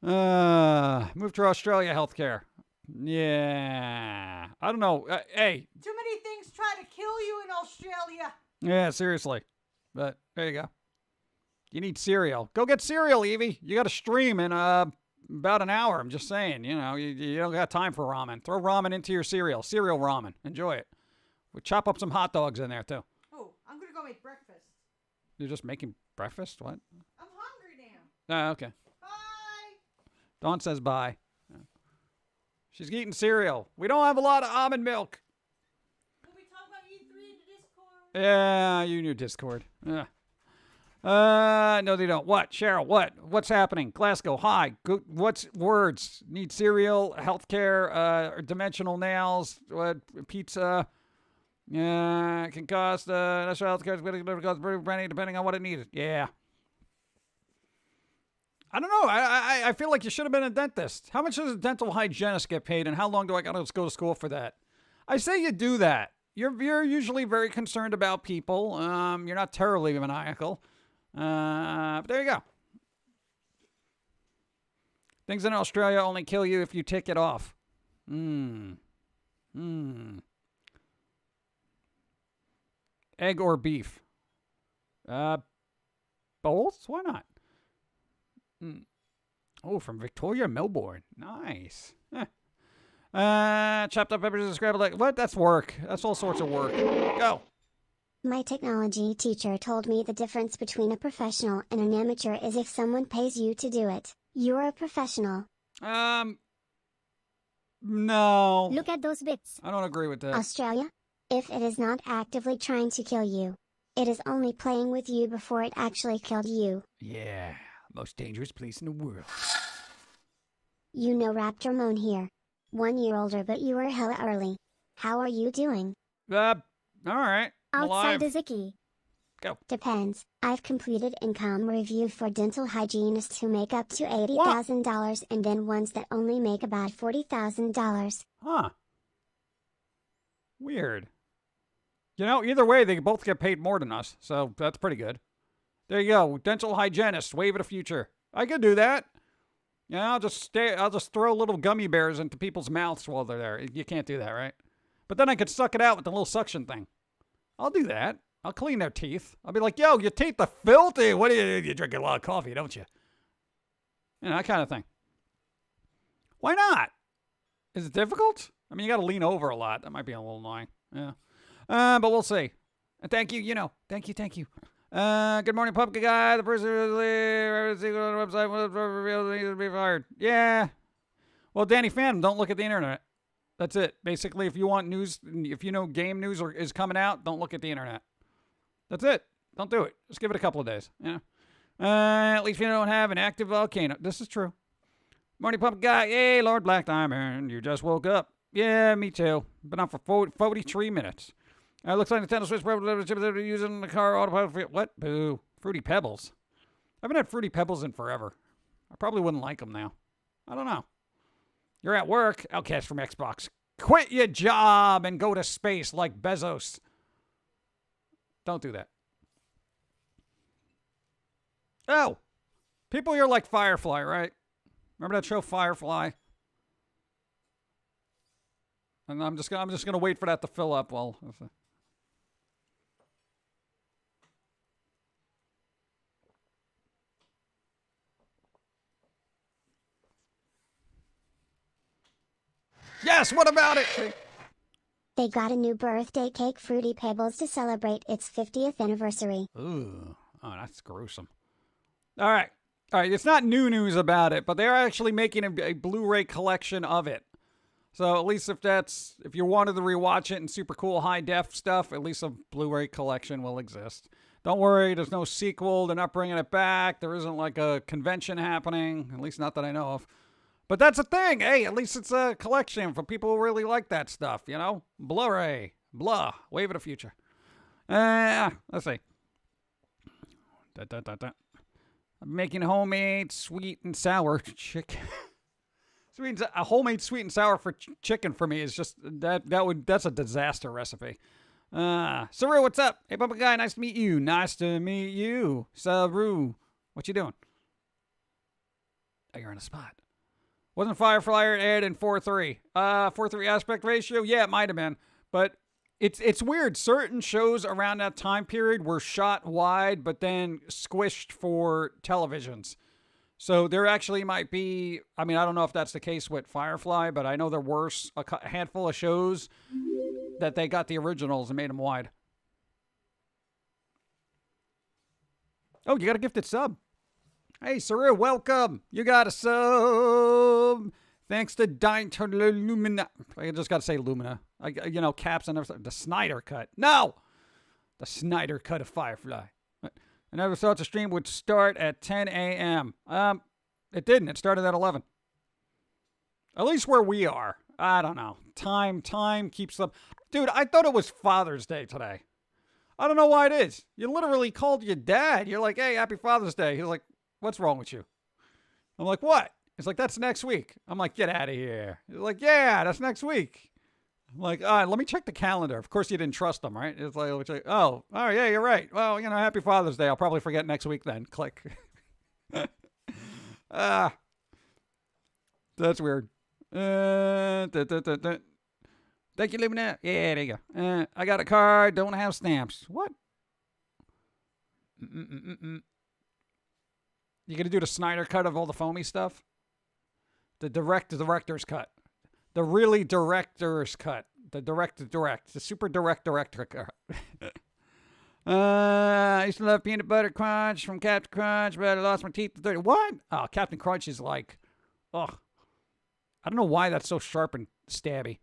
turtle. Move to Australia healthcare. Yeah. I don't know. Hey. Too many things try to kill you in Australia. Yeah, seriously. But there you go. You need cereal. Go get cereal, Evie. You got to stream in about an hour. I'm just saying. You know, you don't got time for ramen. Throw ramen into your cereal. Cereal ramen. Enjoy it. We chop up some hot dogs in there too. Oh, I'm gonna go make breakfast. You're just making breakfast? What? I'm hungry now. Oh, okay. Bye. Dawn says bye. She's eating cereal. We don't have a lot of almond milk. Will we talk about E3 in the Discord? Yeah, you knew Discord. Yeah. No, they don't. What? Cheryl, what? What's happening? Glasgow, hi. What's words? Need cereal, healthcare, dimensional nails, what? Pizza. Yeah, it can cost, national healthcare, depending on what it needed. Yeah. I don't know. I feel like you should have been a dentist. How much does a dental hygienist get paid, and how long do I got to go to school for that? I say you do that. You're usually very concerned about people. You're not terribly maniacal. But there you go. Things in Australia only kill you if you take it off. Egg or beef? Both? Why not? Oh, from Victoria, Melbourne. Nice. Chopped up peppers and scrambled egg. What? That's work. That's all sorts of work. Go. My technology teacher told me the difference between a professional and an amateur is if someone pays you to do it, you're a professional. No. Look at those bits. I don't agree with that. Australia? If it is not actively trying to kill you, it is only playing with you before it actually killed you. Yeah. Most dangerous place in the world. You know Raptor Moan here. 1 year older, but you are hella early. How are you doing? All right. I'm Outside alive. is icky. Depends. I've completed income review for dental hygienists who make up to $80,000 and then ones that only make about $40,000. Huh. Weird. You know, either way, they both get paid more than us, so that's pretty good. There you go. Dental hygienist, wave of the future. I could do that. Yeah, I'll just throw little gummy bears into people's mouths while they're there. You can't do that, right? But then I could suck it out with the little suction thing. I'll do that. I'll clean their teeth. I'll be like, yo, your teeth are filthy. What do you drink a lot of coffee, don't you? You know, that kind of thing. Why not? Is it difficult? I mean, you got to lean over a lot. That might be a little annoying. Yeah. But we'll see. And thank you, Thank you. Good morning, Pumpkin Guy. The person who on the website was revealed needs to be fired. Yeah. Well, Danny Phantom, don't look at the internet. That's it. Basically, if you want news, if you know game news is coming out, don't look at the internet. That's it. Don't do it. Just give it a couple of days. Yeah. At least you don't have an active volcano. This is true. Morning, Pumpkin Guy. Hey, Lord Black Diamond. You just woke up. Yeah, me too. Been up for 43 minutes. Looks like Nintendo Switch probably using the car autopilot. What? Boo. Fruity Pebbles. I haven't had Fruity Pebbles in forever. I probably wouldn't like them now. I don't know. You're at work. Outcast from Xbox. Quit your job and go to space like Bezos. Don't do that. Oh. People here like Firefly, right? Remember that show Firefly? And I'm just gonna wait for that to fill up. Well, yes. What about it? They got a new birthday cake, Fruity Pebbles, to celebrate its 50th anniversary. Ooh, oh, that's gruesome. All right. It's not new news about it, but they're actually making a Blu-ray collection of it. So at least if you wanted to rewatch it in super cool high def stuff, at least a Blu-ray collection will exist. Don't worry, there's no sequel. They're not bringing it back. There isn't like a convention happening, at least not that I know of. But that's a thing. Hey, at least it's a collection for people who really like that stuff, you know? Blu-ray. Blah. Wave of the future. Let's see. I'm making homemade sweet and sour chicken. A homemade sweet and sour for chicken for me is just that's a disaster recipe. Saru, what's up? Hey, Pumpkin Guy, nice to meet you. Nice to meet you. Saru, what you doing? Oh, you're on a spot. Wasn't Firefly aired in 4:3? 4:3 aspect ratio? Yeah, it might have been, but it's weird. Certain shows around that time period were shot wide, but then squished for televisions. So there actually might be, I mean, I don't know if that's the case with Firefly, but I know there were a handful of shows that they got the originals and made them wide. Oh, you got a gifted sub. Hey, Saru, welcome. You got a sub. Thanks to Lumina. I just got to say Lumina. Caps and everything. The Snyder Cut. No! The Snyder Cut of Firefly. I never thought the stream would start at 10 a.m. It didn't. It started at 11. At least where we are. I don't know. Time keeps up. Dude, I thought it was Father's Day today. I don't know why it is. You literally called your dad. You're like, hey, happy Father's Day. He's like, what's wrong with you? I'm like, what? He's like, that's next week. I'm like, get out of here. He's like, yeah, that's next week. I'm like, all right, let me check the calendar. Of course, you didn't trust him, right? It's like, oh, yeah, you're right. Well, happy Father's Day. I'll probably forget next week then. Click. That's weird. Thank you, Lumina. Yeah, there you go. I got a card. Don't have stamps. What? You gonna do the Snyder cut of all the foamy stuff? The director's cut. The really director's cut. The direct. The super director cut. I used to love peanut butter crunch from Captain Crunch, but I lost my teeth to 30. What? Oh, Captain Crunch is like, ugh. I don't know why that's so sharp and stabby.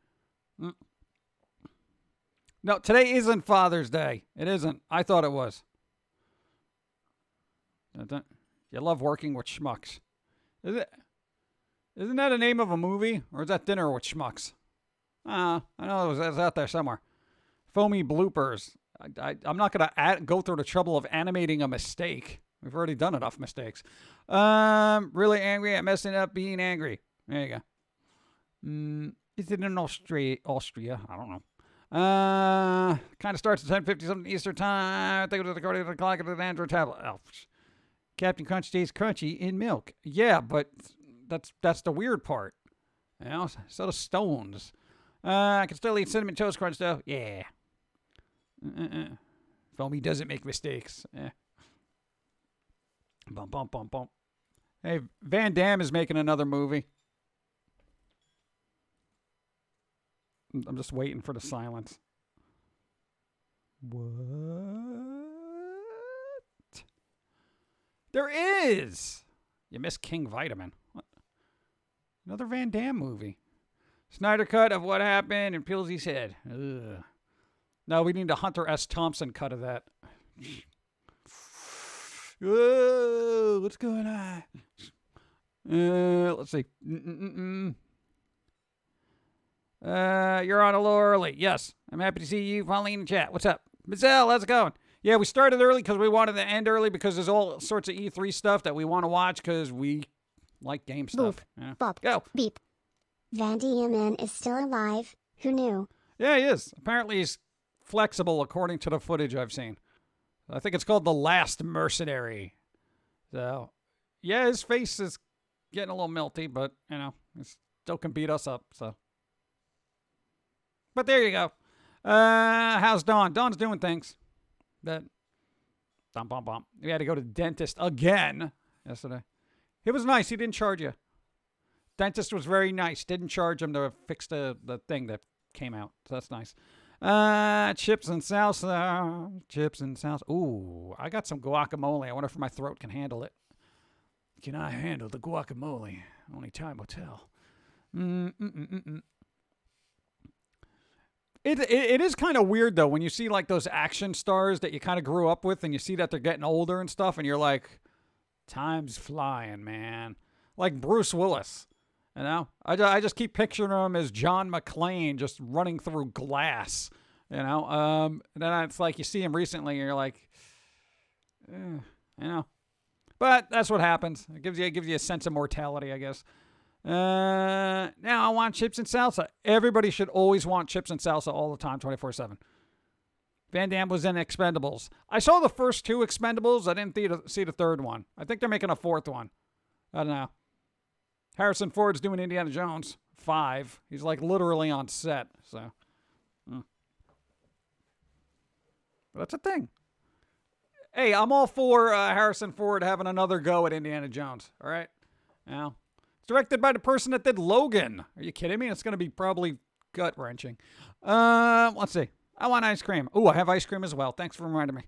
No, today isn't Father's Day. It isn't. I thought it was. You love working with schmucks. Isn't that a name of a movie? Or is that Dinner with Schmucks? I know it was out there somewhere. Foamy bloopers. I'm not going to go through the trouble of animating a mistake. We've already done enough mistakes. Really angry at messing up being angry. There you go. Is it in Austria? I don't know. Kind of starts at 10:50 something Eastern time. I think it was according to the clock of the Android tablet. Oh, Captain Crunch stays crunchy in milk. Yeah, but That's the weird part. You know, instead of stones. I can still eat Cinnamon Toast Crunch though. Yeah. Foamy doesn't make mistakes. Bump, bump, bump, bump. Hey, Van Damme is making another movie. I'm just waiting for the silence. What? There is. You missed King Vitamin. What? Another Van Damme movie. Snyder cut of what happened in Pilsey's head. Ugh. No, we need a Hunter S. Thompson cut of that. Whoa, what's going on? Let's see. You're on a little early. Yes, I'm happy to see you finally in the chat. What's up? Mizzelle, how's it going? Yeah, we started early because we wanted to end early because there's all sorts of E3 stuff that we want to watch because we like game stuff. Boop. Yeah. Bop. Go. Beep. Van Diemen is still alive. Who knew? Yeah, he is. Apparently he's flexible according to the footage I've seen. I think it's called The Last Mercenary. So, yeah, his face is getting a little melty, but, you know, he still can beat us up, so. But there you go. How's Dawn? Dawn's doing things. That. Bum, bum, bum. We had to go to the dentist again yesterday. It was nice. He didn't charge you. Dentist was very nice. Didn't charge him to fix the thing that came out. So that's nice. Chips and salsa. Chips and salsa. Ooh, I got some guacamole. I wonder if my throat can handle it. Can I handle the guacamole? Only time will tell. It is kind of weird, though, when you see, like, those action stars that you kind of grew up with and you see that they're getting older and stuff, and you're like, time's flying, man. Like Bruce Willis, you know? I just keep picturing him as John McClane just running through glass, you know? And then it's like you see him recently and you're like, you know? But that's what happens. It gives you a sense of mortality, I guess. Now I want chips and salsa. Everybody should always want chips and salsa all the time, 24/7. Van Damme was in Expendables. I saw the first two Expendables. I didn't see the third one. I think they're making a fourth one. I don't know. Harrison Ford's doing Indiana Jones 5. He's like literally on set. So, but that's a thing. Hey, I'm all for Harrison Ford having another go at Indiana Jones. All right, now. It's directed by the person that did Logan. Are you kidding me? It's going to be probably gut-wrenching. Let's see. I want ice cream. Oh, I have ice cream as well. Thanks for reminding me.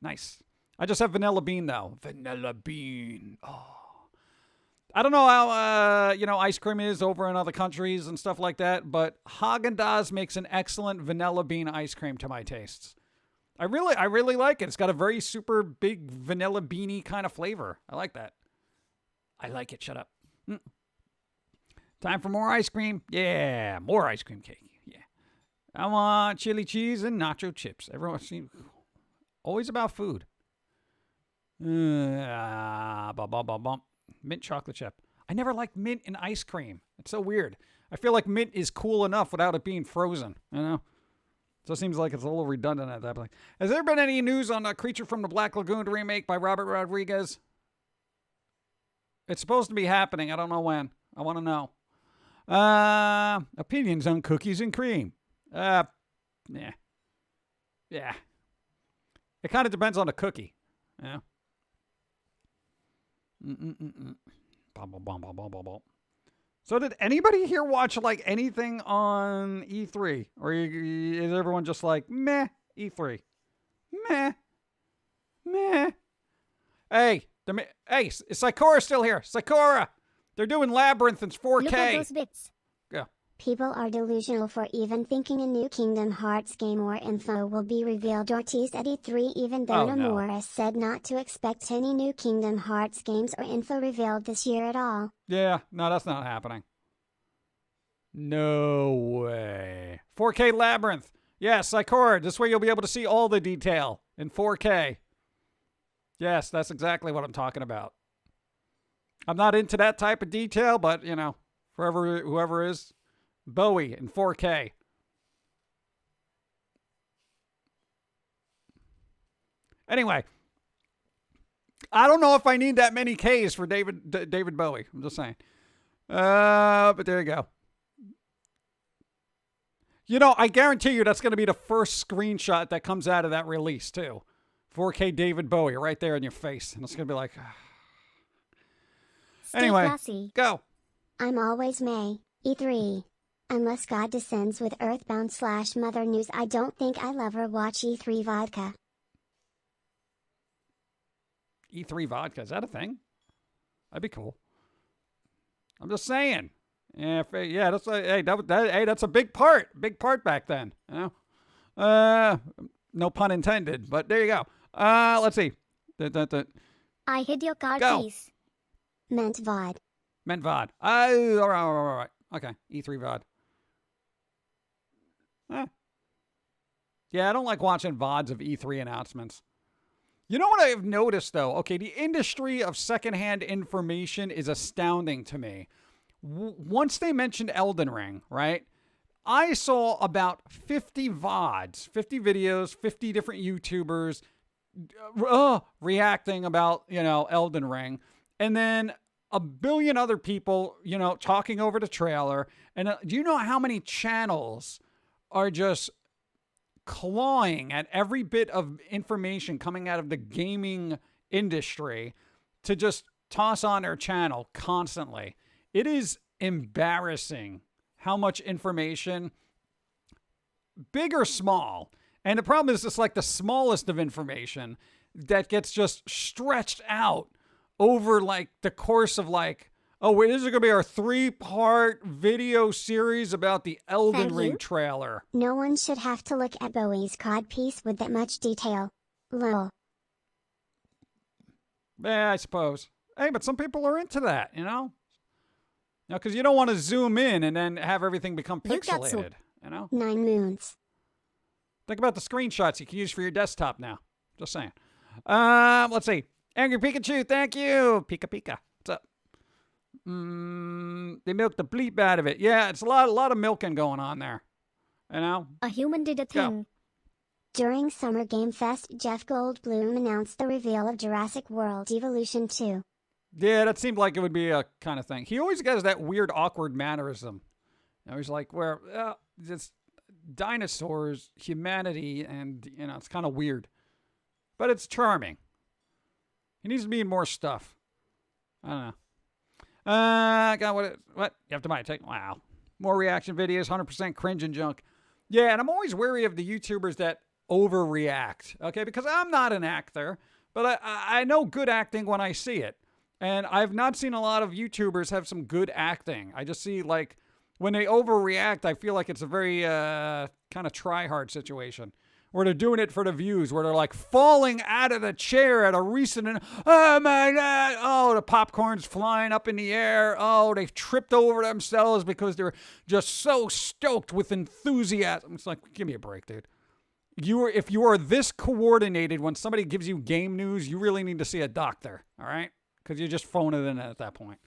Nice. I just have vanilla bean, though. Vanilla bean. Oh. I don't know how, ice cream is over in other countries and stuff like that, but Haagen-Dazs makes an excellent vanilla bean ice cream to my tastes. I really like it. It's got a very super big vanilla beany kind of flavor. I like that. I like it. Shut up. Time for more ice cream. Yeah, more ice cream cake. Yeah. I want chili cheese and nacho chips. Everyone seems always about food. Mint chocolate chip. I never liked mint in ice cream. It's so weird. I feel like mint is cool enough without it being frozen, you know? So it seems like it's a little redundant at that point. Has there been any news on a Creature from the Black Lagoon remake by Robert Rodriguez? It's supposed to be happening. I don't know when. I want to know. Opinions on cookies and cream. Yeah. Yeah. It kind of depends on the cookie. Yeah. So did anybody here watch like anything on E3? Or is everyone just like, meh, E3? Meh. Hey, is Sakura still here? Sakura! They're doing Labyrinth in 4K. Look at those bits. Go. People are delusional for even thinking a new Kingdom Hearts game or info will be revealed or teased at E3, even though Nomura said not to expect any new Kingdom Hearts games or info revealed this year at all. Yeah, no, that's not happening. No way. 4K Labyrinth. Yes, Sakura. This way you'll be able to see all the detail in 4K. Yes, that's exactly what I'm talking about. I'm not into that type of detail, but, whoever is, Bowie in 4K. Anyway, I don't know if I need that many Ks for David Bowie. I'm just saying. But there you go. You know, I guarantee you that's going to be the first screenshot that comes out of that release, too. 4K David Bowie right there in your face. And it's going to be like... Stay Anyway, classy. go. I'm always May, E3. Unless God descends with Earthbound/Mother News, I don't think I'll ever watch E3 Vodka. E3 vodka, is that a thing? That'd be cool. I'm just saying. Yeah, that's that's a big part back then. You know, no pun intended, but there you go. Let's see. I hid your car Go. keys. Meant VOD. Meant VOD. All right. Okay, E3 VOD. Yeah, I don't like watching VODs of E3 announcements. You know what I've noticed, though? Okay, the industry of secondhand information is astounding to me. Once they mentioned Elden Ring, right? I saw about 50 VODs, 50 videos, 50 different YouTubers reacting about, Elden Ring. And then a billion other people, talking over the trailer. And do you know how many channels are just clawing at every bit of information coming out of the gaming industry to just toss on their channel constantly? It is embarrassing how much information, big or small, and the problem is it's like the smallest of information that gets just stretched out over like the course of like, oh, wait, this is going to be our 3-part video series about the Elden Thank Ring you. trailer. No one should have to look at Bowie's codpiece with that much detail. Lol. Yeah, I suppose. Hey, but some people are into that, because you don't want to zoom in and then have everything become You got pixelated, 9 moons. Think about the screenshots you can use for your desktop now. Just saying. Let's see. Angry Pikachu, thank you. Pika Pika. What's up? They milked the bleep out of it. Yeah, it's a lot of milking going on there. A human did a Go. thing. During Summer Game Fest, Jeff Goldblum announced the reveal of Jurassic World Evolution 2. Yeah, that seemed like it would be a kind of thing. He always has that weird, awkward mannerism. He's like, where it's dinosaurs, humanity, and, it's kind of weird. But it's charming. He needs to be in more stuff. I don't know. God, what? You have to buy a take? Wow. More reaction videos, 100% cringe and junk. Yeah, and I'm always wary of the YouTubers that overreact, okay? Because I'm not an actor, but I know good acting when I see it. And I've not seen a lot of YouTubers have some good acting. I just see, like, when they overreact, I feel like it's a very kind of try-hard situation. Where they're doing it for the views, where they're like falling out of the chair at a recent, oh my God, oh, the popcorn's flying up in the air. Oh, they've tripped over themselves because they're just so stoked with enthusiasm. It's like, give me a break, dude. If you are this coordinated when somebody gives you game news, you really need to see a doctor, all right? Because you're just phoning it in at that point.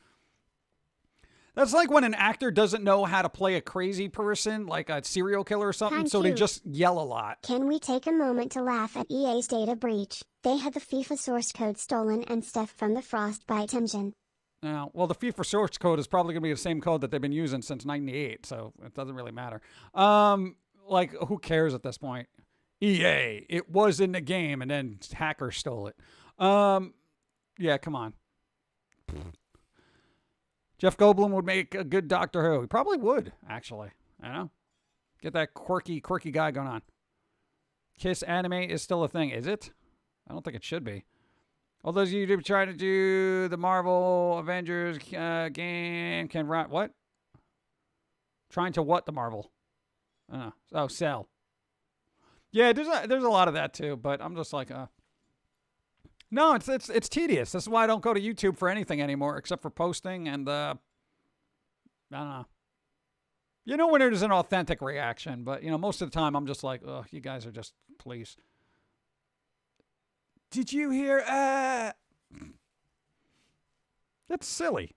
That's like when an actor doesn't know how to play a crazy person, like a serial killer or something, Thank so they you. just yell a lot. Can we take a moment to laugh at EA's data breach? They had the FIFA source code stolen and stuff from the Frostbite engine. Well, the FIFA source code is probably going to be the same code that they've been using since 98, so it doesn't really matter. Like, who cares at this point? EA, it was in the game, and then hackers stole it. Yeah, come on. Jeff Goldblum would make a good Doctor Who. He probably would, actually. Get that quirky guy going on. Kiss anime is still a thing, is it? I don't think it should be. All those YouTube trying to do the Marvel Avengers game can run what? Trying to what the Marvel? I don't know. Oh, sell. Yeah, there's a lot of that too, but I'm just like, no, it's tedious. This is why I don't go to YouTube for anything anymore, except for posting and I don't know. When there's an authentic reaction, but most of the time I'm just like, oh, you guys are just, please. Did you hear? That's silly.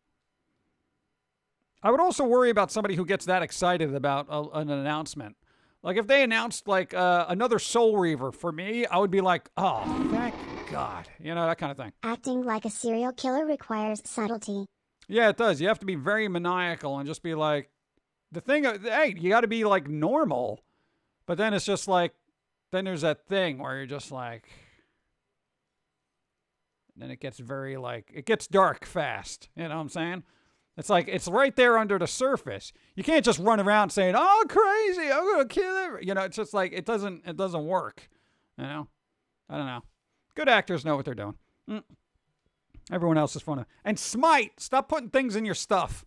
I would also worry about somebody who gets that excited about an announcement. Like if they announced like another Soul Reaver for me, I would be like, oh, thank God. That kind of thing. Acting like a serial killer requires subtlety. Yeah, it does. You have to be very maniacal and just be like, the thing, hey, you got to be like normal. But then it's just like, then there's that thing where you're just like, then it gets very like, it gets dark fast. You know what I'm saying? It's like, it's right there under the surface. You can't just run around saying, oh, crazy, I'm going to kill it. You know, it's just like, it doesn't work. You know? I don't know. Good actors know what they're doing. Everyone else is fun. And Smite, stop putting things in your stuff.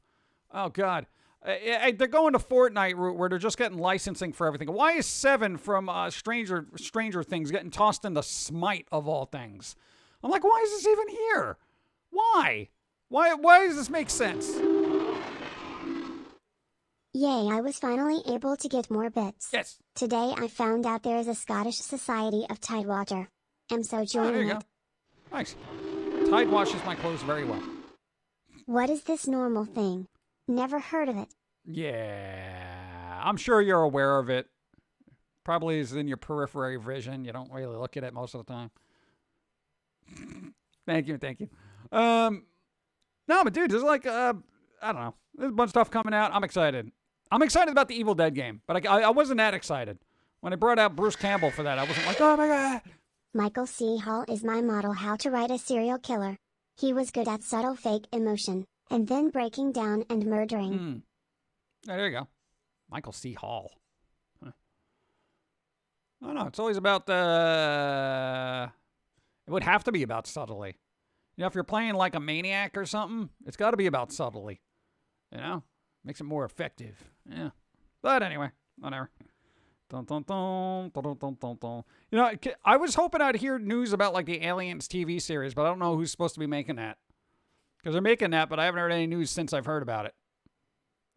Oh, God. They're going to Fortnite route where they're just getting licensing for everything. Why is 7 from Stranger Things getting tossed into Smite of all things? I'm like, why is this even here? Why? Why does this make sense? Yay, I was finally able to get more bits. Yes. Today I found out there is a Scottish Society of Tidewater. I'm so There joining you it. go. Nice. Tide washes my clothes very well. What is this normal thing? Never heard of it. Yeah. I'm sure you're aware of it. Probably is in your periphery vision. You don't really look at it most of the time. Thank you. No, but dude, there's like, I don't know. There's a bunch of stuff coming out. I'm excited. I'm excited about the Evil Dead game, but I wasn't that excited. When I brought out Bruce Campbell for that, I wasn't like, oh my God. Michael C. Hall is my model how to write a serial killer. He was good at subtle fake emotion, and then breaking down and murdering. Yeah, there you go. Michael C. Hall. Huh. I don't know. It's always about the... It would have to be about subtlety. You know, if you're playing like a maniac or something, it's got to be about subtlety. You know? Makes it more effective. Yeah. But anyway, whatever. Dun, dun, dun, dun, dun, dun, dun, dun. You know, I was hoping I'd hear news about like the Aliens TV series, but I don't know who's supposed to be making that. Because they're making that, but I haven't heard any news since I've heard about it.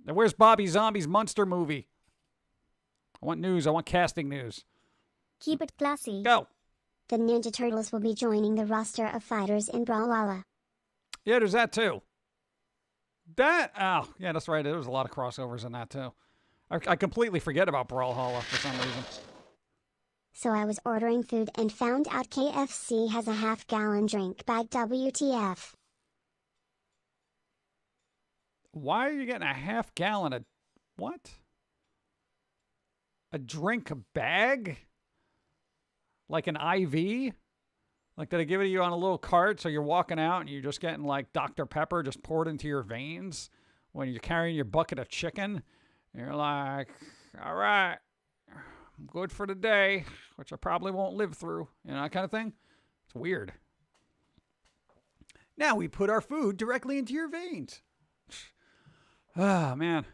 Now, where's Bobby Zombie's Monster movie? I want news. I want casting news. Keep it classy. Go. The Ninja Turtles will be joining the roster of fighters in Brawlhalla. Yeah, there's that too. Oh, yeah, that's right. There was a lot of crossovers in that too. I completely forget about Brawlhalla for some reason. So I was ordering food and found out KFC has a half-gallon drink bag. WTF. Why are you getting a half gallon of what? A drink bag? Like an IV? Like, did I give it to you on a little cart so you're walking out and you're just getting like Dr. Pepper just poured into your veins when you're carrying your bucket of chicken? And you're like, all right, I'm good for the day, which I probably won't live through. You know, that kind of thing. It's weird. Now we put our food directly into your veins. Oh, man.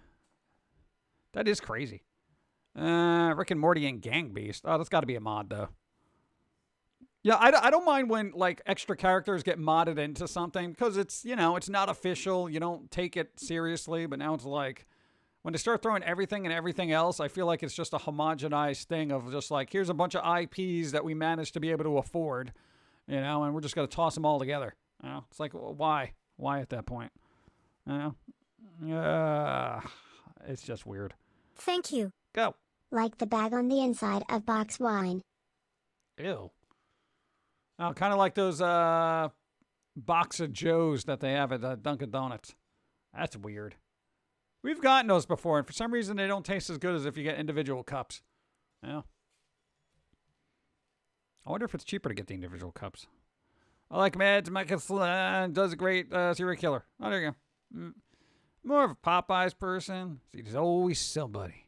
That is crazy. Rick and Morty and Gang Beast. Oh, that's got to be a mod, though. Yeah, I don't mind when, like, extra characters get modded into something because it's, you know, it's not official. You don't take it seriously, but now it's like when they start throwing everything and everything else, I feel like it's just a homogenized thing of just like, here's a bunch of IPs that we managed to be able to afford, you know, and we're just going to toss them all together. You know, it's like, well, why? Why at that point? You know? It's just weird. Thank you. Go. Like the bag on the inside of box wine. Ew. Oh, kind of like those box of Joes that they have at Dunkin' Donuts. That's weird. We've gotten those before, and for some reason they don't taste as good as if you get individual cups. Yeah. I wonder if it's cheaper to get the individual cups. I like Mads Mikkelsen does a great serial killer. Oh, there you go. More of a Popeyes person. See, there's always somebody.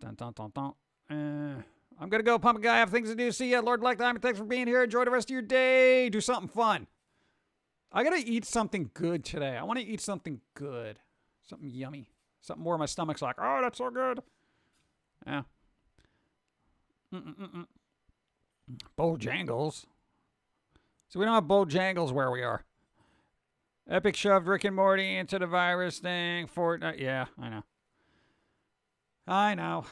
Dun, dun, dun, dun. I'm going to go, Pum'Kin Guy. I have things to do. See ya. Lord Black Diamond, thanks for being here. Enjoy the rest of your day. Do something fun. I got to eat something good today. I want to eat something good. Something yummy. Something more my stomach's like, oh, that's so good. Yeah. Bojangles. So we don't have Bojangles where we are. Epic shoved Rick and Morty into the virus thing. Fortnite. Yeah, I know.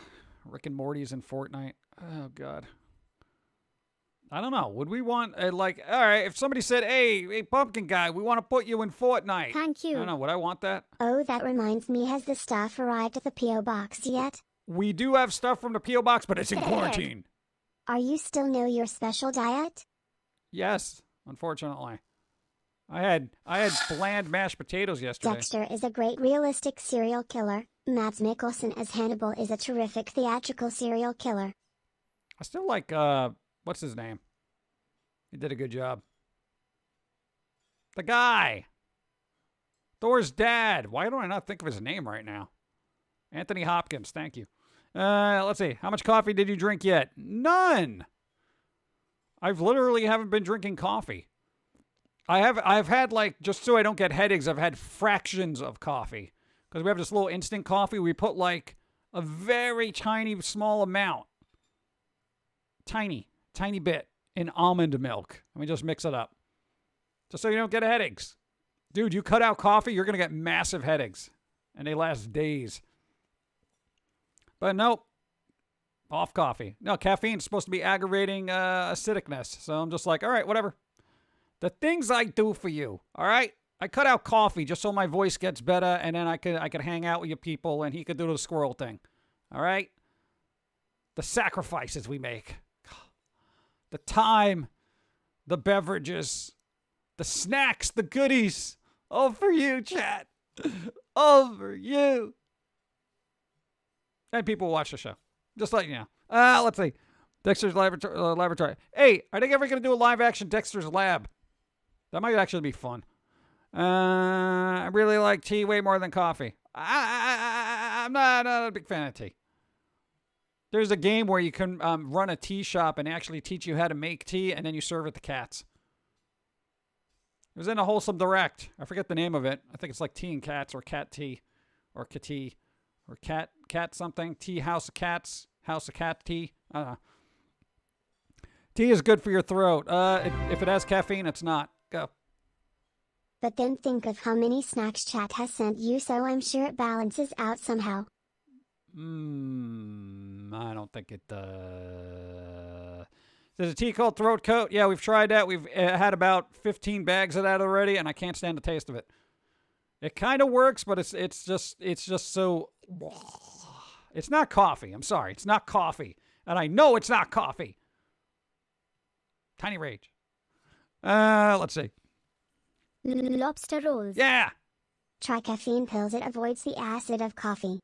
Rick and Morty's in Fortnite. Oh, God. I don't know. Would we want, like, all right, if somebody said, hey, Pum'Kin Guy, we want to put you in Fortnite. Thank you. I don't know. Would I want that? Oh, that reminds me, has the stuff arrived at the P.O. box yet? We do have stuff from the P.O. box, but it's in quarantine. Are you still know your special diet? Yes, unfortunately. I had bland mashed potatoes yesterday. Dexter is a great realistic serial killer. Mads Mikkelsen as Hannibal is a terrific theatrical serial killer. I still like what's his name? He did a good job. The guy. Thor's dad. Why do I not think of his name right now? Anthony Hopkins. Thank you. Let's see. How much coffee did you drink yet? None. I've literally haven't been drinking coffee. I've had, like, just so I don't get headaches, I've had fractions of coffee. Because we have this little instant coffee. We put, like, a very tiny, small amount. Tiny bit in almond milk. And we just mix it up. Just so you don't get headaches. Dude, you cut out coffee, you're going to get massive headaches. And they last days. But nope. Off coffee. No, caffeine's supposed to be aggravating acidicness. So I'm just like, all right, whatever. The things I do for you, all right? I cut out coffee just so my voice gets better, and then I could hang out with you people, and he could do the squirrel thing. All right? The sacrifices we make. The time, the beverages, the snacks, the goodies. All for you, chat. All for you. And people watch the show. Just letting you know. Let's see. Dexter's Laboratory. Hey, are they ever going to do a live action Dexter's Lab? That might actually be fun. I really like tea way more than coffee. I'm not a big fan of tea. There's a game where you can run a tea shop and actually teach you how to make tea, and then you serve it to cats. It was in a Wholesome Direct. I forget the name of it. I think it's like Tea and Cats or Cat Tea or Cat or Cat something. Tea House of Cats. House of Cat Tea. I don't know. Tea is good for your throat. If it has caffeine, it's not. Go. But then think of how many snacks chat has sent you, so I'm sure it balances out somehow. I don't think it does. There's a tea called Throat Coat. Yeah, we've tried that. We've had about 15 bags of that already, and I can't stand the taste of it. It kind of works, but it's just so. It's not coffee. I'm sorry, it's not coffee, and I know it's not coffee. Tiny rage. Let's see. Lobster rolls. Yeah. Try caffeine pills. It avoids the acid of coffee.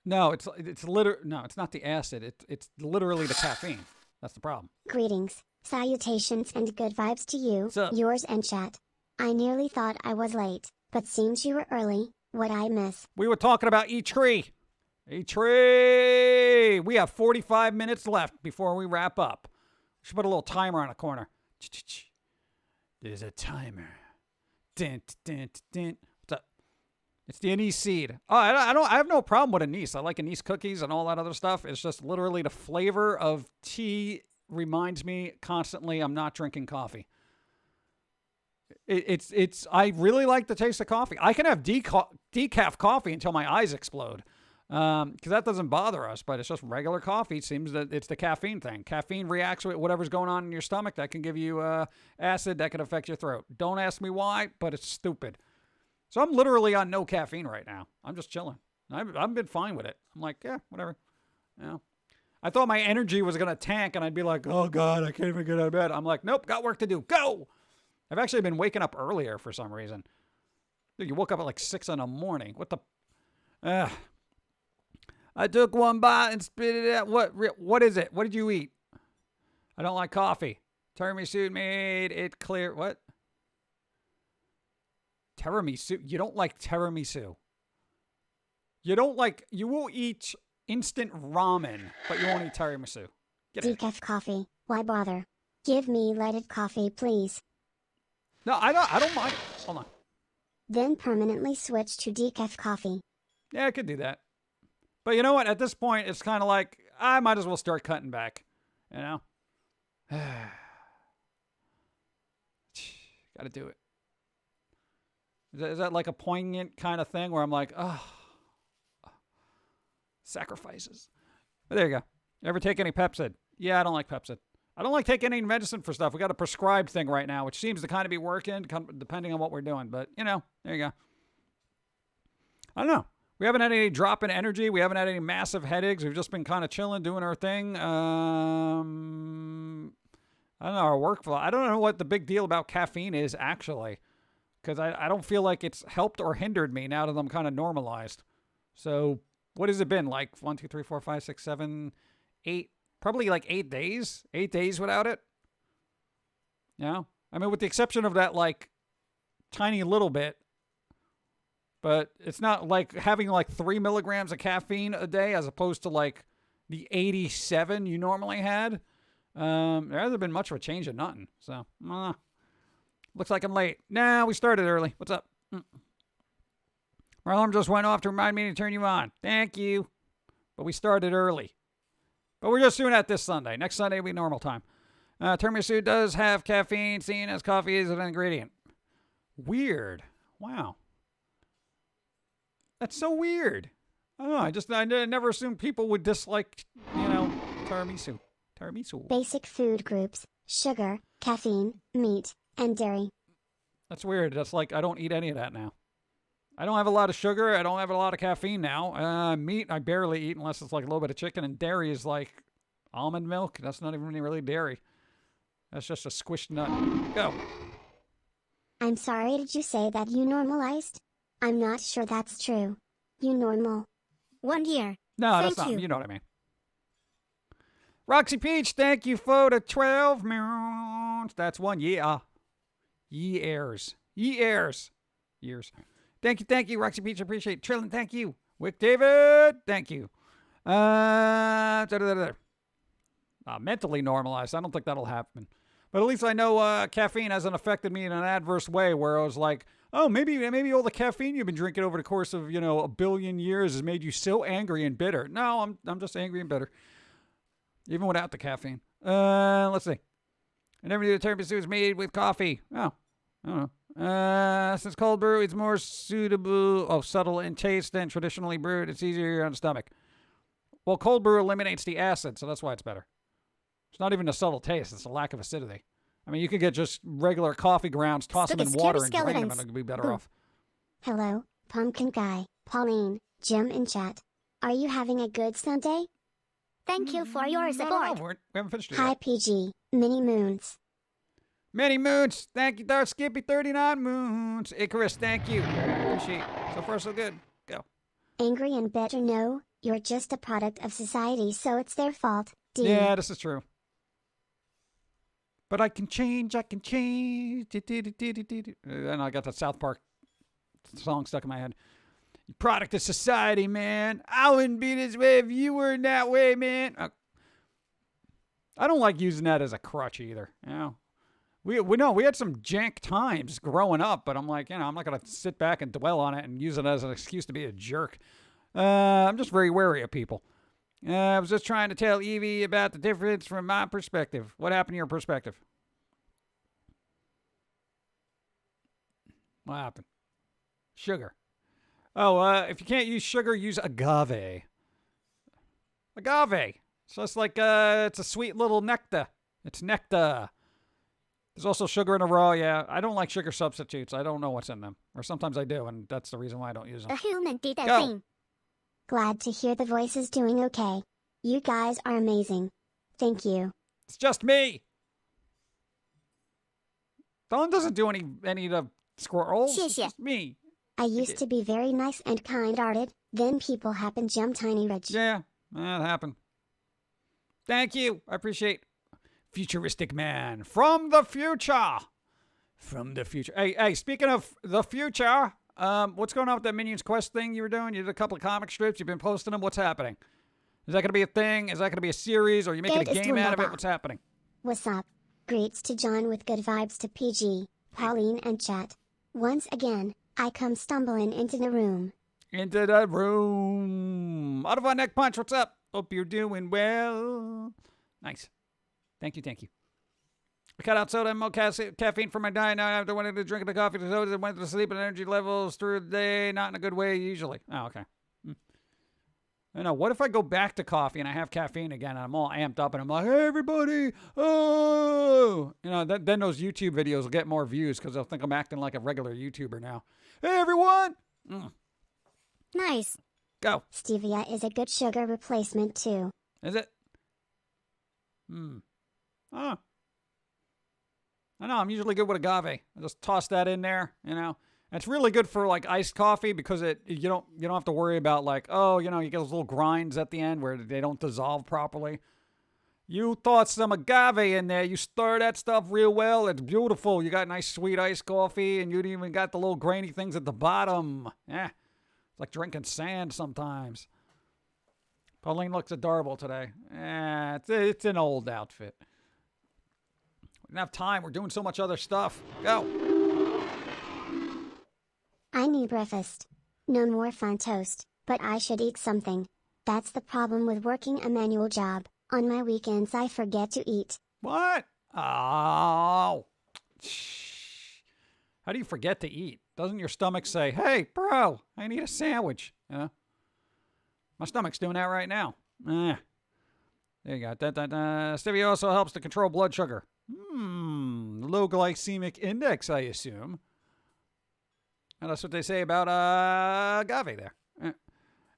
No, it's not the acid. It's literally the caffeine. That's the problem. Greetings, salutations, and good vibes to you, What's up? yours and chat. I nearly thought I was late, but seems you were early. What'd I miss? We were talking about E-Tree. E-Tree! We have 45 minutes left before we wrap up. We should put a little timer on the corner. There's a timer. Dun, dun, dun. What's up? It's the anise seed. Oh, I have no problem with anise. I like anise cookies and all that other stuff. It's just literally the flavor of tea reminds me constantly I'm not drinking coffee. I really like the taste of coffee. I can have decaf coffee until my eyes explode. Because that doesn't bother us, but it's just regular coffee. It seems that it's the caffeine thing. Caffeine reacts with whatever's going on in your stomach. That can give you acid that can affect your throat. Don't ask me why, but it's stupid. So I'm literally on no caffeine right now. I'm just chilling. I've been fine with it. I'm like, yeah, whatever. Yeah. I thought my energy was going to tank, and I'd be like, oh, God, I can't even get out of bed. I'm like, nope, got work to do. Go! I've actually been waking up earlier for some reason. Dude, you woke up at like 6 in the morning. What the... I took one bite and spit it out. What is it? What did you eat? I don't like coffee. Tiramisu made it clear. What? Tiramisu? You don't like tiramisu. You will eat instant ramen, but you won't eat tiramisu. Get it. Decaf coffee. Why bother? Give me leaded coffee, please. No, I don't mind. Hold on. Then permanently switch to decaf coffee. Yeah, I could do that. But you know what? At this point, it's kind of like, I might as well start cutting back. You know? Got to do it. Is that like a poignant kind of thing where I'm like, oh, sacrifices. But there you go. Ever take any Pepsid? Yeah, I don't like Pepsid. I don't like taking any medicine for stuff. We got a prescribed thing right now, which seems to kind of be working depending on what we're doing. But, you know, there you go. I don't know. We haven't had any drop in energy. We haven't had any massive headaches. We've just been kind of chilling, doing our thing. I don't know, our workflow. I don't know what the big deal about caffeine is, actually. because I don't feel like it's helped or hindered me now that I'm kind of normalized. So what has it been? Like 1, 2, 3, 4, 5, 6, 7, 8, probably like 8 days? 8 days without it? Yeah. I mean, with the exception of that, like, tiny little bit. But it's not like having like 3 milligrams of caffeine a day as opposed to like the 87 you normally had. There hasn't been much of a change in nothing. So, looks like I'm late. Nah, we started early. What's up? My alarm just went off to remind me to turn you on. Thank you. But we started early. But we're just doing that this Sunday. Next Sunday will be normal time. Tiramisu does have caffeine, seen as coffee is an ingredient. Weird. Wow. That's so weird. I don't know. I never assumed people would dislike, tiramisu. Basic food groups: sugar, caffeine, meat, and dairy. That's weird. That's like, I don't eat any of that now. I don't have a lot of sugar. I don't have a lot of caffeine now. Meat, I barely eat unless it's like a little bit of chicken. And dairy is like almond milk. That's not even really dairy. That's just a squished nut. Go. I'm sorry, did you say that you normalized? I'm not sure that's true. You normal. 1 year. No, that's not. You know what I mean. Roxy Peach, thank you for the 12 months. That's 1 year. Years. Years. Thank you, Roxy Peach. I appreciate it. Trillin, thank you. Wick David, thank you. Mentally normalized. I don't think that'll happen. But at least I know caffeine hasn't affected me in an adverse way where I was like, oh, maybe all the caffeine you've been drinking over the course of, 1 billion years has made you so angry and bitter. No, I'm just angry and bitter. Even without the caffeine. Let's see. I never knew the tiramisu was made with coffee. Oh, I don't know. Since cold brew is more subtle in taste than traditionally brewed, it's easier on the stomach. Well, cold brew eliminates the acid, so that's why it's better. It's not even a subtle taste. It's a lack of acidity. I mean, you could get just regular coffee grounds, toss them in water, and drain them, and it'd be better off. Hello, Pumpkin Guy, Pauline, Jim in chat. Are you having a good Sunday? Thank you for your support. No, we haven't finished it Hi, yet. PG. Many moons. Many moons. Thank you, Darth Skippy. 39 moons. Icarus, thank you. Appreciate it. So far, so good. Go. Angry and bitter? No, you're just a product of society, so it's their fault. Yeah, this is true. But I can change. And I got that South Park song stuck in my head. You product of society, man. I wouldn't be this way if you were in that way, man. I don't like using that as a crutch either. We had some jank times growing up, but I'm like, I'm not gonna sit back and dwell on it and use it as an excuse to be a jerk. I'm just very wary of people. I was just trying to tell Evie about the difference from my perspective. What happened to your perspective? What happened? Sugar. Oh, if you can't use sugar, use agave. Agave. So it's like, it's a sweet little nectar. It's nectar. There's also sugar in a raw, yeah. I don't like sugar substitutes. I don't know what's in them. Or sometimes I do, and that's the reason why I don't use them. A human did that Go. thing. Glad to hear the voice is doing okay. You guys are amazing. Thank you. It's just me. Dawn doesn't do any of the squirrels. It's just me. I used to be very nice and kind-hearted, then people happen jump tiny rich. Yeah, that happened. Thank you. I appreciate Futuristic Man from the future. From the future. Hey, speaking of the future, what's going on with that Minions Quest thing you were doing? You did a couple of comic strips. You've been posting them. What's happening? Is that going to be a thing? Is that going to be a series? Or are you making a game out of it? What's happening? What's up? Greets to John with good vibes to PG, Pauline and chat. Once again, I come stumbling into the room. Into the room. Out of our neck punch. What's up? Hope you're doing well. Nice. Thank you. I cut out soda and more caffeine from my diet. Now after wanting to drink the coffee, the soda went to sleep and energy levels through the day. Not in a good way usually. Oh, okay. I know. What if I go back to coffee and I have caffeine again and I'm all amped up and I'm like, hey, everybody. Oh, then those YouTube videos will get more views because they'll think I'm acting like a regular YouTuber now. Hey, everyone. Nice. Go. Stevia is a good sugar replacement too. Is it? Oh. I know, I'm usually good with agave. I just toss that in there, you know. And it's really good for like iced coffee because you don't have to worry about like, oh, you know, you get those little grinds at the end where they don't dissolve properly. You toss some agave in there, you stir that stuff real well, it's beautiful. You got nice sweet iced coffee and you even got the little grainy things at the bottom. Yeah. It's like drinking sand sometimes. Pauline looks adorable today. It's an old outfit. We don't have time. We're doing so much other stuff. Go. I need breakfast. No more fun toast, but I should eat something. That's the problem with working a manual job. On my weekends I forget to eat. What? Oh. How do you forget to eat? Doesn't your stomach say, hey, bro, I need a sandwich? Yeah. My stomach's doing that right now. There you go. Stevia also helps to control blood sugar. Low glycemic index, I assume. And that's what they say about agave there.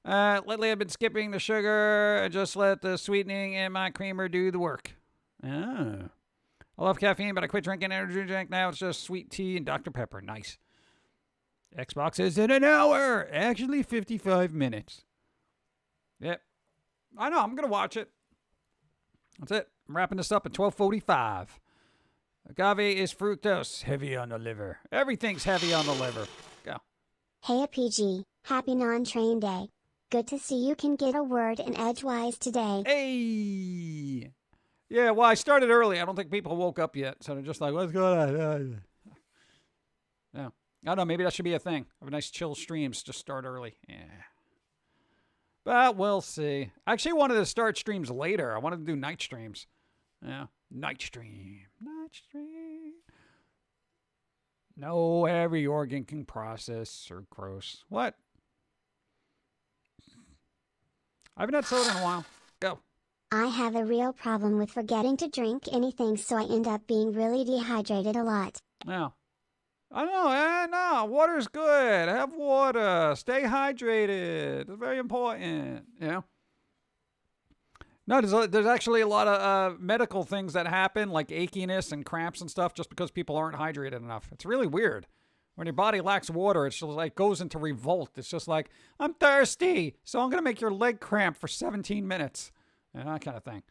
Lately I've been skipping the sugar and just let the sweetening in my creamer do the work. I love caffeine, but I quit drinking energy drink. Now it's just sweet tea and Dr. Pepper. Nice. Xbox is in an hour. Actually, 55 minutes. Yep. I know. I'm going to watch it. That's it. I'm wrapping this up at 12:45. Agave is fructose. Heavy on the liver. Everything's heavy on the liver. Go. Hey PG, happy non-train day. Good to see you can get a word in edgewise today. Hey! Yeah, well, I started early. I don't think people woke up yet. So they're just like, what's going on? Yeah. I don't know. Maybe that should be a thing. Have a nice chill streams. Just start early. Yeah. But we'll see. I actually wanted to start streams later. I wanted to do night streams. Yeah. Night stream. Night stream. No, every organ can process or gross. What? I haven't had soda in a while. Go. I have a real problem with forgetting to drink anything, so I end up being really dehydrated a lot. Yeah. I know, no, water's good. Have water. Stay hydrated. It's very important, you know? No, there's actually a lot of medical things that happen, like achiness and cramps and stuff, just because people aren't hydrated enough. It's really weird. When your body lacks water, it's just like goes into revolt. It's just like, I'm thirsty, so I'm going to make your leg cramp for 17 minutes. And that kind of thing.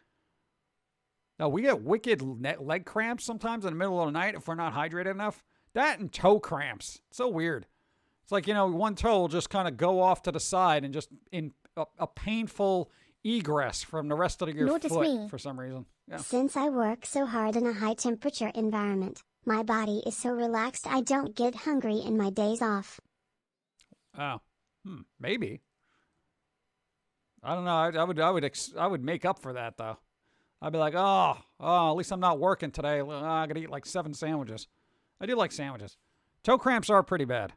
Now, we get wicked leg cramps sometimes in the middle of the night if we're not hydrated enough. That and toe cramps. It's so weird. It's like, you know, one toe will just kind of go off to the side and just in a painful egress from the rest of your Notice foot me. for some reason. Yeah. Since I work so hard in a high temperature environment, my body is so relaxed I don't get hungry in my days off. Oh, maybe. I don't know. I would make up for that though. I'd be like, oh, at least I'm not working today. I gotta eat like 7 sandwiches. I do like sandwiches. Toe cramps are pretty bad.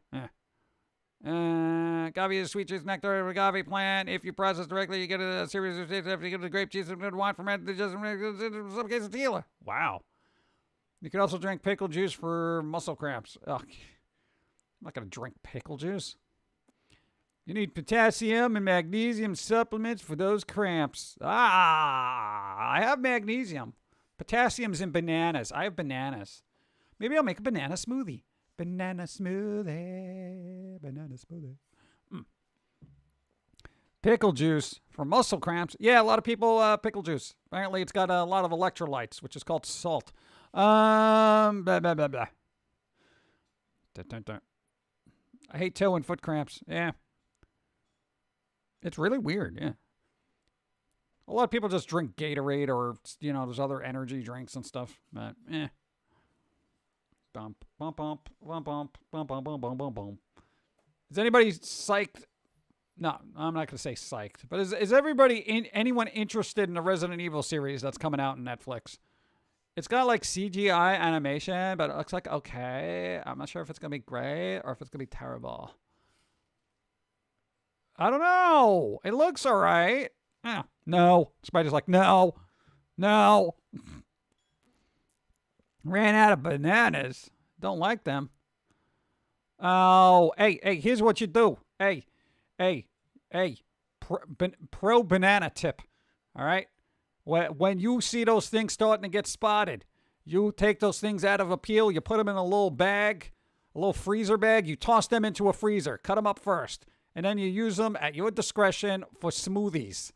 Agave is sweet juice nectar of agave plant. If you process directly, you get a series of states after you get the grape juice and good wine fermented. Just in some cases, tequila. Wow. You can also drink pickle juice for muscle cramps. Ugh. I'm not gonna drink pickle juice. You need potassium and magnesium supplements for those cramps. I have magnesium. Potassium's in bananas. I have bananas. Maybe I'll make a banana smoothie. Banana smoothie. Banana smoothie. Pickle juice for muscle cramps. Yeah, a lot of people pickle juice. Apparently it's got a lot of electrolytes, which is called salt. Blah, blah, blah, blah. I hate toe and foot cramps. Yeah. It's really weird, yeah. A lot of people just drink Gatorade or, you know, there's other energy drinks and stuff. But, Bump, bump, bump, bump, bump, bump, bump, bump, bump, bump, bump. Is anybody psyched? No, I'm not going to say psyched. But is everybody, anyone interested in the Resident Evil series that's coming out on Netflix? It's got like CGI animation, but it looks like okay. I'm not sure if it's going to be great or if it's going to be terrible. I don't know. It looks all right. No. Spider's like, no. Ran out of bananas. Don't like them. Oh, hey, here's what you do. Hey. Pro banana tip. All right? When you see those things starting to get spotted, You take those things out of a peel, you put them in a little bag, a little freezer bag, you toss them into a freezer, cut them up first, and then you use them at your discretion for smoothies.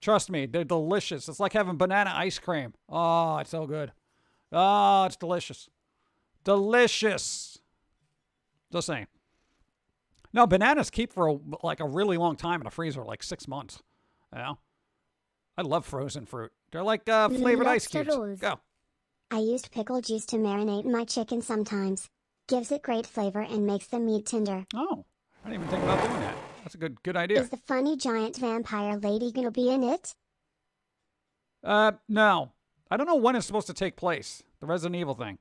Trust me, they're delicious. It's like having banana ice cream. Oh, it's so good. Oh, it's delicious. Delicious. Just saying. No, bananas keep for a really long time in a freezer, like 6 months. You know? I love frozen fruit. They're like flavored ice Lobster cubes. rolls. Go. I used pickle juice to marinate my chicken sometimes. Gives it great flavor and makes the meat tender. Oh, I didn't even think about doing that. That's a good idea. Is the funny giant vampire lady gonna be in it? No. I don't know when it's supposed to take place. The Resident Evil thing.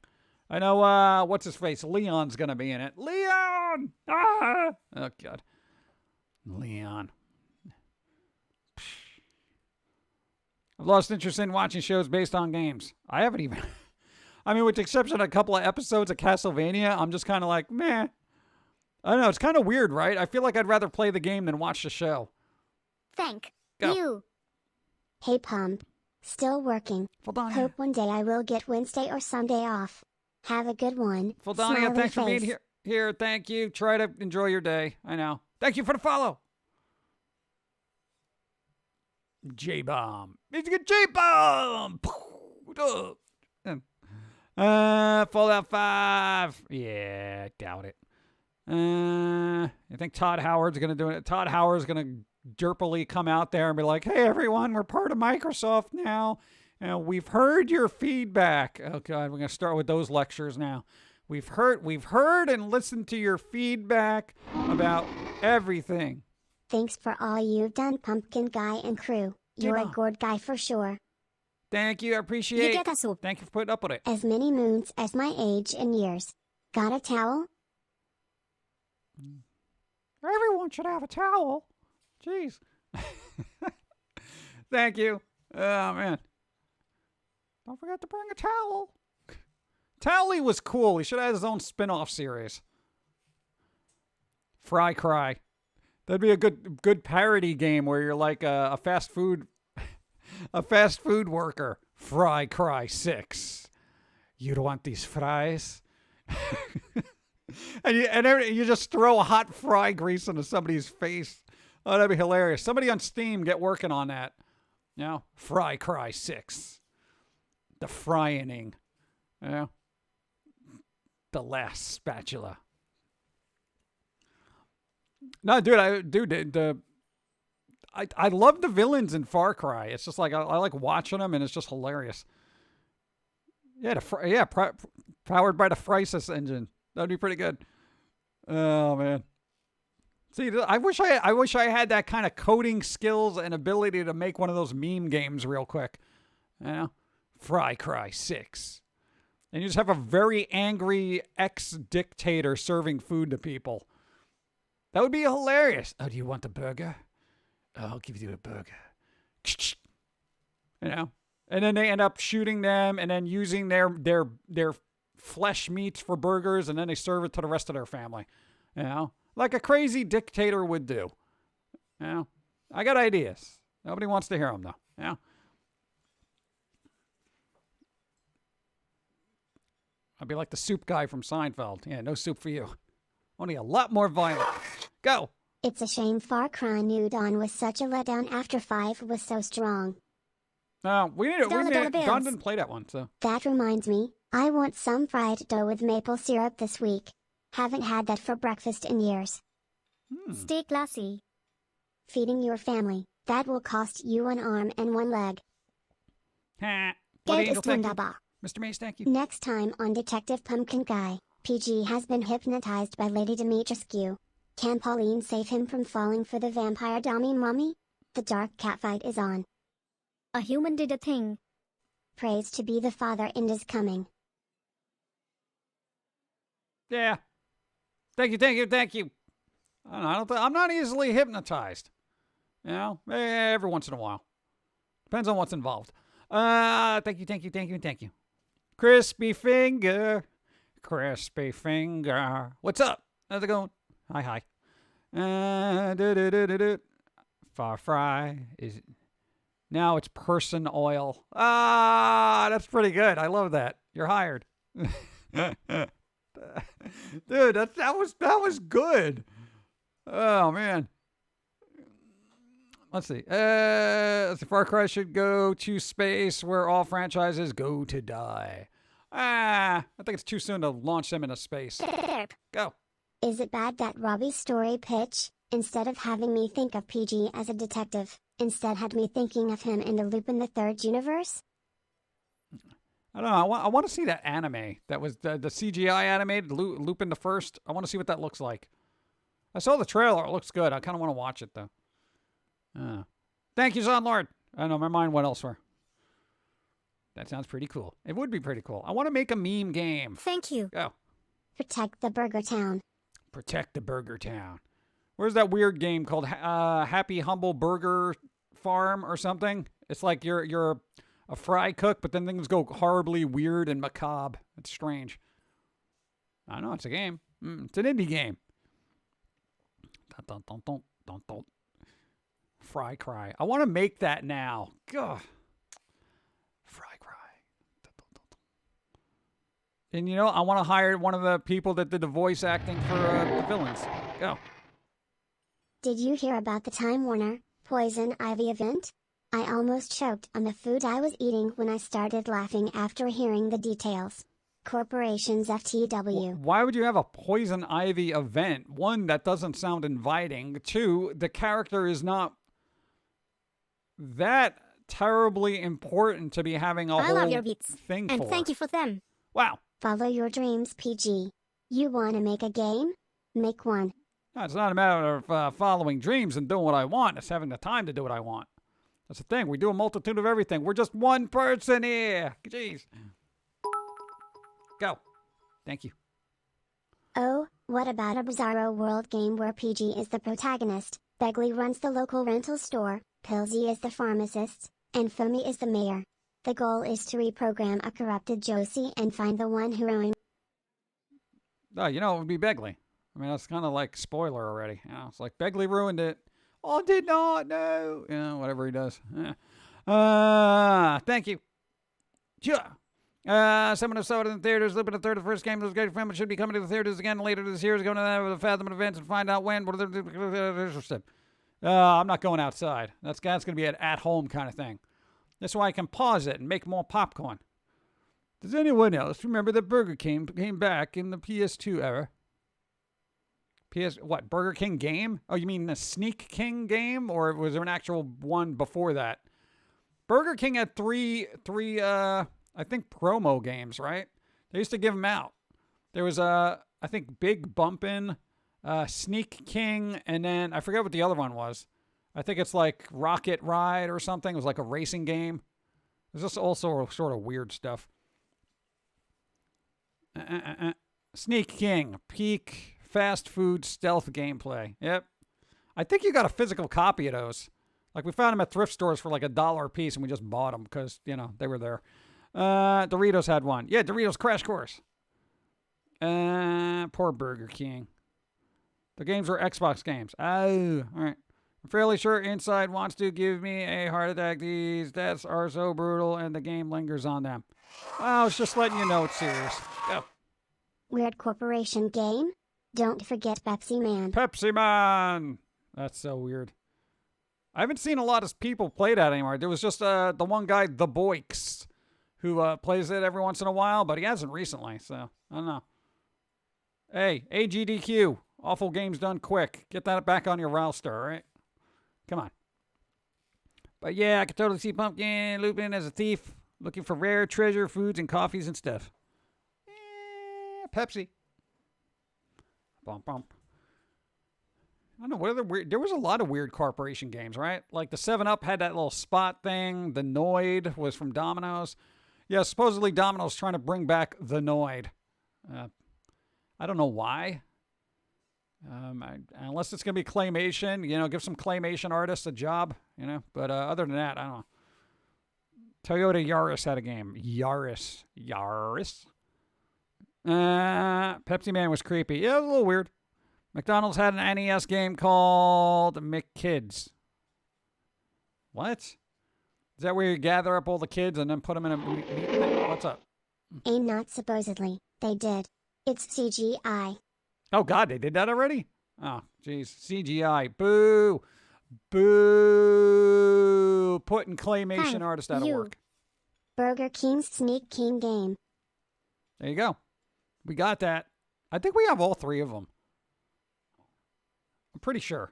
I know, what's his face? Leon's gonna be in it. Leon! Ah! Oh, God. Leon. I've lost interest in watching shows based on games. I haven't even... I mean, with the exception of a couple of episodes of Castlevania, I'm just kind of like, meh. I don't know. It's kind of weird, right? I feel like I'd rather play the game than watch the show. Thank Go. you. Hey Pump. Still working. Fuldonia. Hope one day I will get Wednesday or Sunday off. Have a good one. Fuldonia, Smiley thanks for being face. here. Thank you. Try to enjoy your day. I know. Thank you for the follow. J.i.M. It's a good J.i.M. Fallout 5. Yeah, I doubt it. I think Todd Howard's going to do it. Todd Howard's going to derpily come out there and be like, hey, everyone, we're part of Microsoft now. And we've heard your feedback. Oh, God, we're going to start with those lectures now. We've heard and listened to your feedback about everything. Thanks for all you've done, Pumpkin Guy and crew. You're a J.i.M. good guy for sure. Thank you. I appreciate it. Yukekasu. Thank you for putting up with it. As many moons as my age and years. Got a towel? Everyone should have a towel. Jeez. Thank you. Oh, man. Don't forget to bring a towel. Towley was cool. He should have had his own spin-off series. Fry Cry. That'd be a good parody game where you're like a fast food worker. Fry Cry 6. You don't want these fries? and you just throw hot fry grease into somebody's face. Oh, that'd be hilarious. Somebody on Steam get working on that. You know, Fry Cry 6. The frying. You know? The last spatula. No, dude, I love the villains in Far Cry. It's just like I like watching them, and it's just hilarious. Yeah, powered by the Phrysis engine. That'd be pretty good. Oh man. See, I wish I had that kind of coding skills and ability to make one of those meme games real quick. You know, Fry Cry 6, and you just have a very angry ex-dictator serving food to people. That would be hilarious. Oh, do you want the burger? Oh, I'll give you a burger. You know? And then they end up shooting them and then using their flesh meats for burgers, and then they serve it to the rest of their family. You know? Like a crazy dictator would do. You know? I got ideas. Nobody wants to hear them, though. You know? I'd be like the soup guy from Seinfeld. Yeah, no soup for you. Only a lot more violent. Go! It's a shame Far Cry New Dawn was such a letdown after 5 was so strong. We need Dollar Don bills. didn't play that one, so. That reminds me, I want some fried dough with maple syrup this week. Haven't had that for breakfast in years. Stay classy. Feeding your family, that will cost you an arm and one leg. Ha! Bloody Geld Angel, ist thank you. wunderbar. Mr. Mace, thank you. Next time on Detective Pumpkin Guy, PG has been hypnotized by Lady Dimitrescu. Can Pauline save him from falling for the vampire dummy mommy? The dark catfight is on. A human did a thing. Praise to be the Father and is coming. Yeah. Thank you. I don't know, I'm not easily hypnotized. You know, every once in a while. Depends on what's involved. Thank you. Crispy finger. What's up? How's it going? Hi. Far Fry is Now it's person oil. Ah, that's pretty good. I love that. You're hired. Dude, that was good. Oh man. Let's see. Far Cry should go to space where all franchises go to die. I think it's too soon to launch them into space. Go. Is it bad that Robbie's story pitch, instead of having me think of PG as a detective, instead had me thinking of him in the Lupin the Third universe? I don't know. I want to see that anime. That was the CGI animated Lupin the First. I want to see what that looks like. I saw the trailer. It looks good. I kind of want to watch it though. Thank you, Zon Lord. I know my mind went elsewhere. That sounds pretty cool. It would be pretty cool. I want to make a meme game. Thank you. Go. Protect the Burger Town. Protect the Burger Town. Where's that weird game called Happy Humble Burger Farm or something? It's like you're a fry cook, but then things go horribly weird and macabre. It's strange. I know it's a game. It's an indie game. Dun, dun, dun, dun, dun. Fry cry. I want to make that now. Gah. Fry cry. Dun, dun, dun, dun. And you know, I want to hire one of the people that did the voice acting for the villains. Go. Did you hear about the Time Warner Poison Ivy event? I almost choked on the food I was eating when I started laughing after hearing the details. Corporations FTW. Why would you have a Poison Ivy event? One, that doesn't sound inviting. Two, the character is not that terribly important to be having a I whole love your beats. thing And for. thank you for them. Wow. Follow your dreams, PG. You want to make a game? Make one. No, it's not a matter of following dreams and doing what I want. It's having the time to do what I want. That's the thing. We do a multitude of everything. We're just one person here. Jeez. Go. Thank you. Oh, what about a Bizarro World game where PG is the protagonist, Begley runs the local rental store, Pilsy is the pharmacist, and Foamy is the mayor? The goal is to reprogram a corrupted Josie and find the one who ruined. Oh, you know, it would be Begley. I mean, that's kind of like spoiler already. You know, it's like Begley ruined it. Oh, did not know. You know, whatever he does. Thank you. Sure. Someone who saw it in the theaters, Lupin the Third, the first game was a great film. It should be coming to the theaters again later this year. Is going to have a Fathom events and find out when. I'm not going outside. That's going to be an at-home kind of thing. That's why I can pause it and make more popcorn. Does anyone else remember that Burger King came back in the PS2 era? What, Burger King game? Oh, you mean the Sneak King game? Or was there an actual one before that? Burger King had three I think promo games, right? They used to give them out. There was I think Big Bumpin', Sneak King, and then I forget what the other one was. I think it's like Rocket Ride or something. It was like a racing game. There's just also sort of weird stuff. Sneak King, peak fast food stealth gameplay. Yep. I think you got a physical copy of those. Like we found them at thrift stores for like $1 a piece and we just bought them because, you know, they were there. Doritos had one. Yeah, Doritos Crash Course. Poor Burger King. The games were Xbox games. Oh, all right. I'm fairly sure Inside wants to give me a heart attack. These deaths are so brutal and the game lingers on them. I was just letting you know it's serious. Go. Weird corporation game? Don't forget Pepsi Man. Pepsi Man! That's so weird. I haven't seen a lot of people play that anymore. There was just the one guy, The Boix, who plays it every once in a while, but he hasn't recently, so I don't know. Hey, AGDQ. Awful games done quick. Get that back on your roster, all right? Come on. But yeah, I can totally see Pum'Kin Lupin as a thief, looking for rare treasure, foods, and coffees and stuff. Pepsi. Bump, bump. I don't know, what other weird... There was a lot of weird corporation games, right? Like the 7-Up had that little spot thing. The Noid was from Domino's. Yeah, supposedly Domino's trying to bring back the Noid. I don't know why. Unless it's going to be claymation, you know, give some claymation artists a job, you know. But other than that, I don't know. Toyota Yaris had a game. Yaris. Pepsi Man was creepy. Yeah, it was a little weird. McDonald's had an NES game called McKids. What? Is that where you gather up all the kids and then put them in a meet thing? What's up? Aim not supposedly, they did. It's CGI. Oh, God, they did that already? Oh, jeez. CGI. Boo. Boo. Putting claymation artists out of you. work. Burger King's Sneak King game. There you go. We got that. I think we have all 3 of them. I'm pretty sure.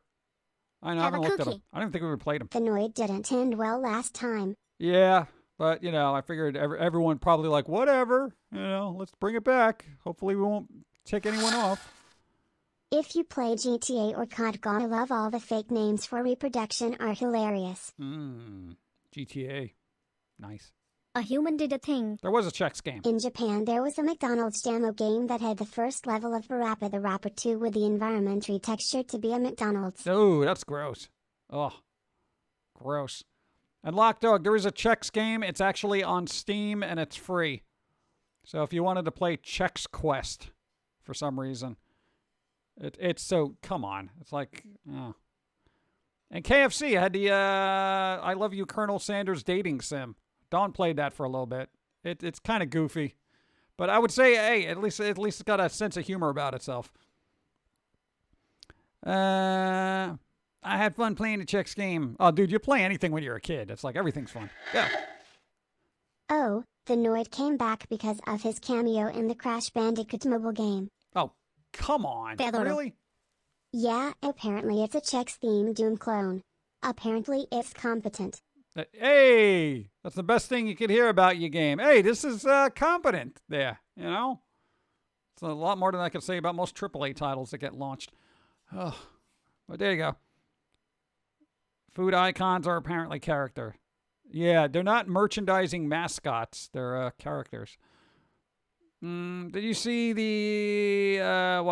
I know, I Have a haven't looked at cookie. them. I don't think we ever played them. The Noid didn't end well last time. Yeah, but, you know, I figured everyone probably like, whatever. You know, let's bring it back. Hopefully we won't tick anyone off. If you play GTA or COD, I love all the fake names for reproduction are hilarious. GTA. Nice. A human did a thing. There was a Chex game. In Japan, there was a McDonald's demo game that had the first level of Parappa the Rapper 2 with the environment retextured to be a McDonald's. Oh, that's gross. Oh, gross. And Lock Dog, there is a Chex game. It's actually on Steam and it's free. So if you wanted to play Chex Quest for some reason, it's so, come on. It's like, oh. And KFC had the I Love You, Colonel Sanders dating sim. Dawn played that for a little bit. It's kind of goofy. But I would say, hey, at least it's got a sense of humor about itself. I had fun playing the Chex game. Oh, dude, you play anything when you're a kid. It's like everything's fun. Yeah. Oh, the Noid came back because of his cameo in the Crash Bandicoot mobile game. Oh, come on. Te adoro. Really? Yeah, apparently it's a Chex-themed Doom clone. Apparently it's competent. Hey, that's the best thing you could hear about your game. Hey, this is competent there, you know? It's a lot more than I could say about most AAA titles that get launched. Oh, but there you go. Food icons are apparently character. Yeah, they're not merchandising mascots. They're characters. Did you see the, the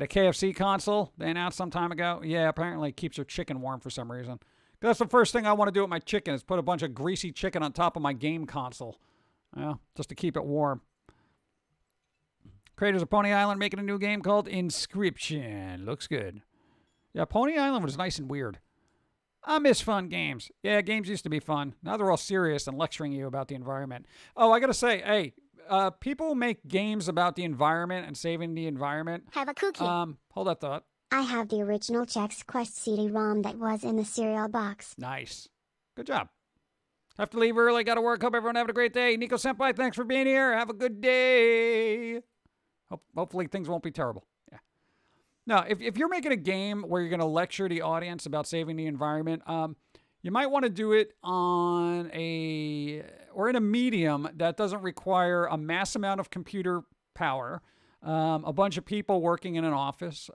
KFC console they announced some time ago? Yeah, apparently it keeps your chicken warm for some reason. That's the first thing I want to do with my chicken is put a bunch of greasy chicken on top of my game console. Yeah, just to keep it warm. Creators of Pony Island making a new game called Inscription. Looks good. Yeah, Pony Island was nice and weird. I miss fun games. Yeah, games used to be fun. Now they're all serious and lecturing you about the environment. Oh, I got to say, hey, people make games about the environment and saving the environment. Have a cookie. Hold that thought. I have the original Chex Quest CD-ROM that was in the cereal box. Nice. Good job. Have to leave early. Got to work. Hope everyone having a great day. Nico Senpai, thanks for being here. Have a good day. Hopefully things won't be terrible. Yeah. Now, if you're making a game where you're going to lecture the audience about saving the environment, you might want to do it in a medium that doesn't require a mass amount of computer power, a bunch of people working in an office,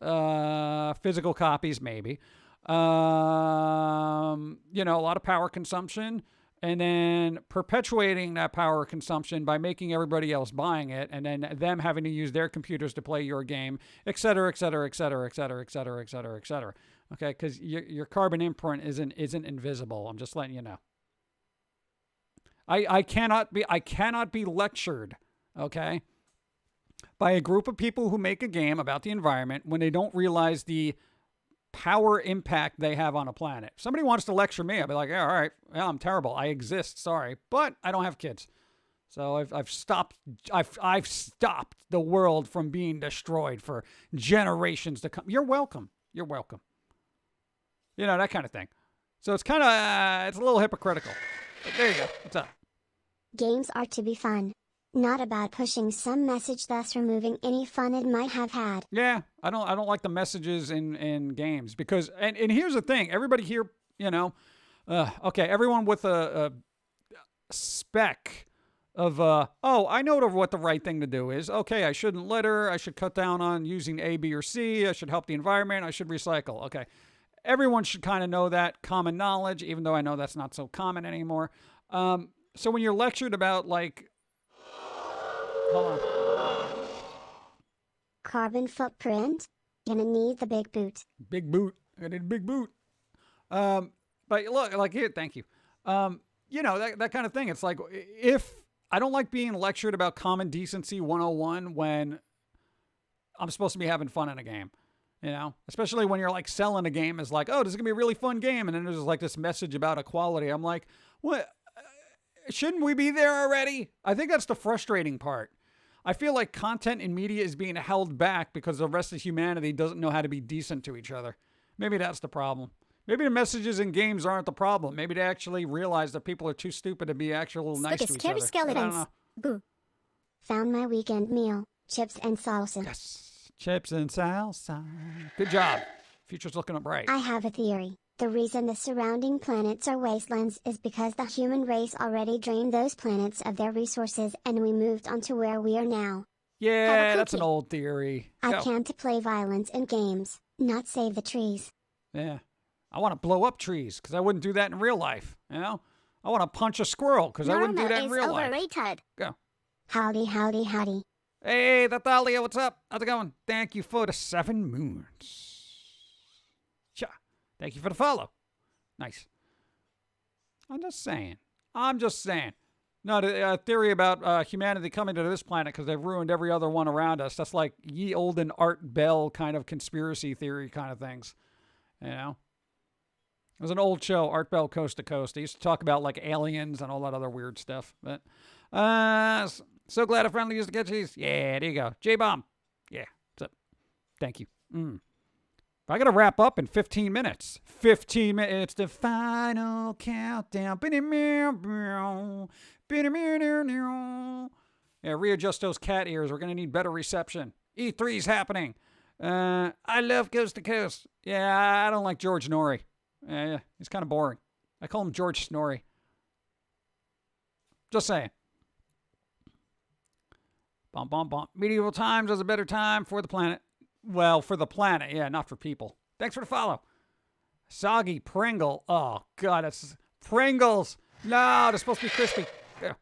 physical copies maybe, a lot of power consumption, and then perpetuating that power consumption by making everybody else buying it, and then them having to use their computers to play your game, et cetera, et cetera, et cetera, et cetera, et cetera, et cetera, et cetera. Okay, because your carbon imprint isn't invisible. I'm just letting you know. I cannot be lectured, okay, by a group of people who make a game about the environment when they don't realize the power impact they have on a planet. If somebody wants to lecture me, I'll be like, yeah, all right, yeah, I'm terrible. I exist, sorry, but I don't have kids. So I've stopped the world from being destroyed for generations to come. You're welcome. You're welcome. You know, that kind of thing. So it's kind of, it's a little hypocritical. But there you go. What's up? Games are to be fun, not about pushing some message thus removing any fun it might have had. Yeah, I don't like the messages in games because, and here's the thing, everybody here, okay, everyone with a speck of, I know what the right thing to do is. Okay, I shouldn't litter, I should cut down on using A, B, or C, I should help the environment, I should recycle. Okay, everyone should kind of know that common knowledge, even though I know that's not so common anymore. So when you're lectured about, like, hold on. Carbon footprint? Gonna need the big boot. Big boot. I need a big boot. But look, like here, thank you. That kind of thing. It's like, if I don't like being lectured about common decency 101 when I'm supposed to be having fun in a game. You know, especially when you're like selling a game as like, oh, this is gonna be a really fun game, and then there's like this message about equality. I'm like, what? Shouldn't we be there already? I think that's the frustrating part. I feel like content in media is being held back because the rest of humanity doesn't know how to be decent to each other. Maybe that's the problem. Maybe the messages in games aren't the problem. Maybe they actually realize that people are too stupid to be actual nice to each other. I don't know. Boo. Found my weekend meal, chips and salsa. Yes. Chips and salsa. Good job. Future's looking up bright. I have a theory. The reason the surrounding planets are wastelands is because the human race already drained those planets of their resources and we moved on to where we are now. Yeah, that's an old theory. I Go. can't play violence in games, not save the trees. Yeah. I want to blow up trees because I wouldn't do that in real life. You know? I want to punch a squirrel because I wouldn't do that in real life. Overrated. Go. Howdy, howdy, howdy. Hey, Natalia, what's up? How's it going? Thank you for the 7 moons. Cha. Thank you for the follow. Nice. I'm just saying. No, the theory about humanity coming to this planet because they've ruined every other one around us. That's like ye olden Art Bell kind of conspiracy theory kind of things. You know? It was an old show, Art Bell Coast to Coast. They used to talk about like aliens and all that other weird stuff. But so glad I finally used the get cheese. Yeah, there you go. J.i.M. Yeah, what's up? Thank you. I got to wrap up in 15 minutes. 15 minutes. It's the final countdown. Yeah, readjust those cat ears. We're going to need better reception. E3's happening. I love Coast to Coast. Yeah, I don't like George Norrie. Yeah, he's kind of boring. I call him George Snorri. Just saying. Bum, bum, bum. Medieval times was a better time for the planet. Well, for the planet, yeah, not for people. Thanks for the follow. Soggy Pringle. Oh, God, it's Pringles. No, they're supposed to be crispy. Yeah.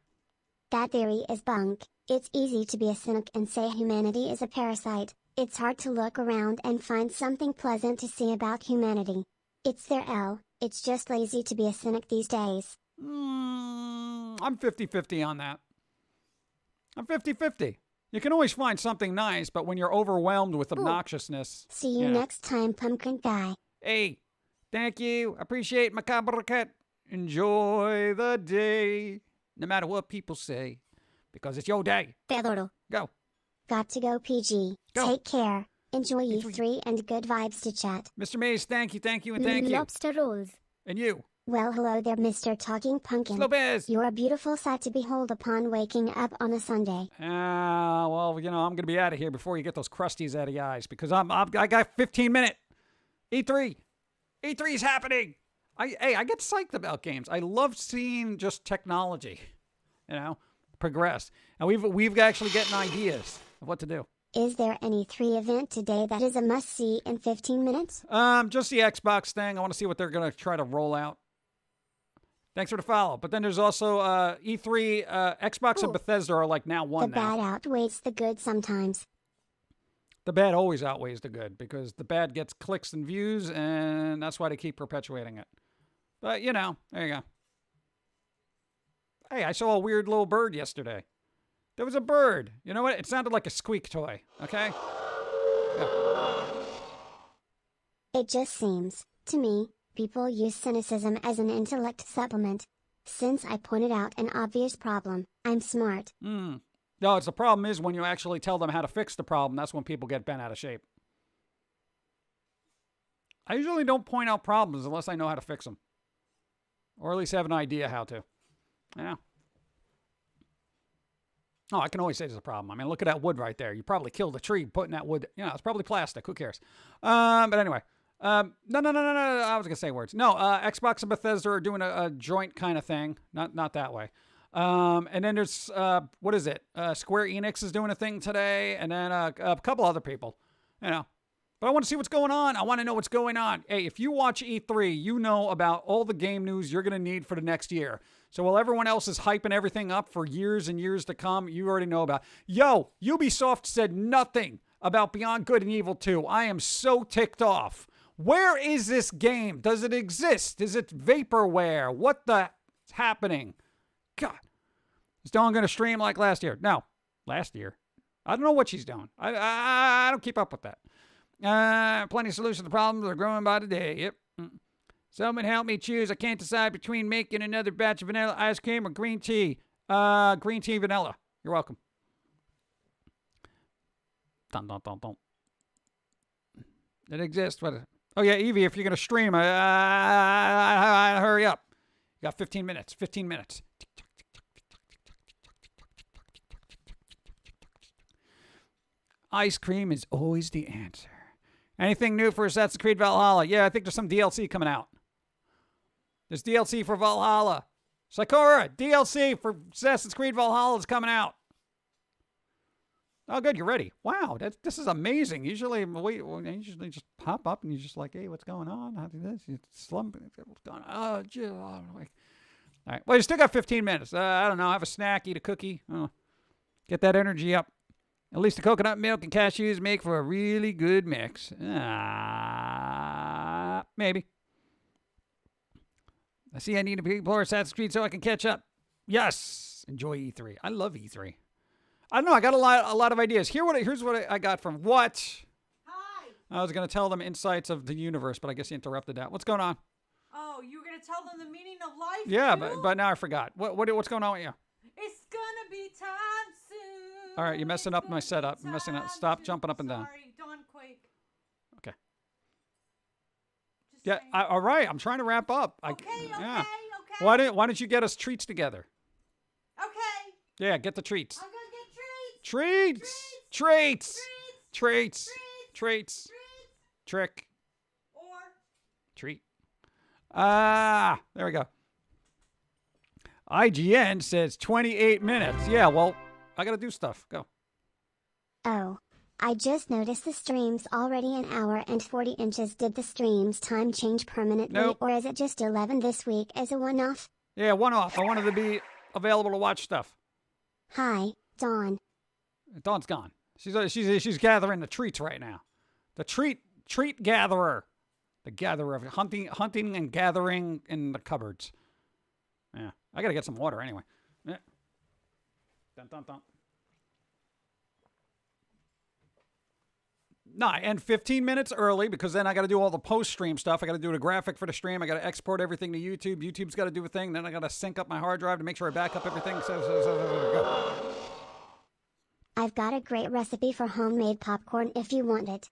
That theory is bunk. It's easy to be a cynic and say humanity is a parasite. It's hard to look around and find something pleasant to see about humanity. It's their L. It's just lazy to be a cynic these days. I'm 50-50 on that. I'm 50-50. You can always find something nice, but when you're overwhelmed with obnoxiousness... See you next time, Pumpkin Guy. Hey, thank you. Appreciate Macabre Cat. Enjoy the day, no matter what people say, because it's your day. Te adoro. Go. Got to go, PG. Go. Take care. Enjoy E3 and good vibes to chat. Mr. Mays, thank you, and thank you. Lobster rolls. And you. Well, hello there, Mr. Talking Pumpkin. Lopez. You're a beautiful sight to behold upon waking up on a Sunday. Well, I'm going to be out of here before you get those crusties out of your eyes, because I got 15 minutes. E3. E3's happening. I get psyched about games. I love seeing just technology, progress. And we've actually getting ideas of what to do. Is there any 3 event today that is a must-see in 15 minutes? Just the Xbox thing. I want to see what they're going to try to roll out. Thanks for the follow. But then there's also E3, Xbox and Bethesda are like now one now. The bad outweighs the good sometimes. The bad always outweighs the good because the bad gets clicks and views, and that's why they keep perpetuating it. But, there you go. Hey, I saw a weird little bird yesterday. There was a bird. You know what? It sounded like a squeak toy, okay? Yeah. It just seems, to me, people use cynicism as an intellect supplement. Since I pointed out an obvious problem, I'm smart. No, it's the problem is when you actually tell them how to fix the problem, that's when people get bent out of shape. I usually don't point out problems unless I know how to fix them. Or at least have an idea how to. Yeah. Oh, I can always say there's a problem. I mean, look at that wood right there. You probably killed a tree putting that wood. It's probably plastic. Who cares? But anyway. No. I was going to say words. No, Xbox and Bethesda are doing a joint kind of thing. Not that way. And then there's, what is it? Square Enix is doing a thing today. And then a couple other people. But I want to see what's going on. I want to know what's going on. Hey, if you watch E3, you know about all the game news you're going to need for the next year. So while everyone else is hyping everything up for years and years to come, you already know about. Yo, Ubisoft said nothing about Beyond Good and Evil 2. I am so ticked off. Where is this game? Does it exist? Is it vaporware? What the happening? God. Is Dawn going to stream like last year? No. Last year. I don't know what she's doing. I don't keep up with that. Plenty of solutions to problems are growing by the day. Yep. Someone help me choose. I can't decide between making another batch of vanilla ice cream or green tea. Green tea vanilla. You're welcome. Dun, dun, dun, dun. It exists. What? Oh, yeah, Evie, if you're going to stream, hurry up. You got 15 minutes. 15 minutes. Ice cream is always the answer. Anything new for Assassin's Creed Valhalla? Yeah, I think there's some DLC coming out. There's DLC for Valhalla. Sakura, DLC for Assassin's Creed Valhalla is coming out. Oh, good, you're ready. Wow, this is amazing. Usually, you usually just pop up and you're just like, hey, what's going on? How do this? You slump. What's going on? Oh, all right. Well, you still got 15 minutes. I don't know. Have a snack, eat a cookie. Get that energy up. At least the coconut milk and cashews make for a really good mix. Maybe. I see I need to explore Assassin's Creed so I can catch up. Yes. Enjoy E3. I love E3. I don't know. I got a lot of ideas. Here's what I got from what? Hi. I was going to tell them insights of the universe, but I guess you interrupted that. What's going on? Oh, you were going to tell them the meaning of life? Yeah, too? but now I forgot. What's going on with you? It's going to be time soon. All right, you're messing up my setup. You're messing up. Stop jumping up and down. Sorry, Dawn Quake. Okay. Just Yeah. saying. All right. I'm trying to wrap up. Okay. Yeah. Why don't you get us treats together? Okay. Yeah, get the treats. I'm going to get Treats. Treats. Trick. Or Treat. There we go. IGN says 28 minutes. Yeah, well, I got to do stuff. Go. Oh. I just noticed the stream's already an hour and 40 inches. Did the stream's time change permanently, Nope. or is it just 11 this week as a one-off? Yeah, one off. I wanted to be available to watch stuff. Hi, Dawn. Dawn's gone. She's gathering the treats right now. The treat gatherer. The gatherer of hunting and gathering in the cupboards. Yeah. I got to get some water anyway. Yeah. Dun, dun, dun. No, I end 15 minutes early because then I got to do all the post-stream stuff. I got to do the graphic for the stream. I got to export everything to YouTube. YouTube's got to do a thing. Then I got to sync up my hard drive to make sure I back up everything. So. I've got a great recipe for homemade popcorn if you want it.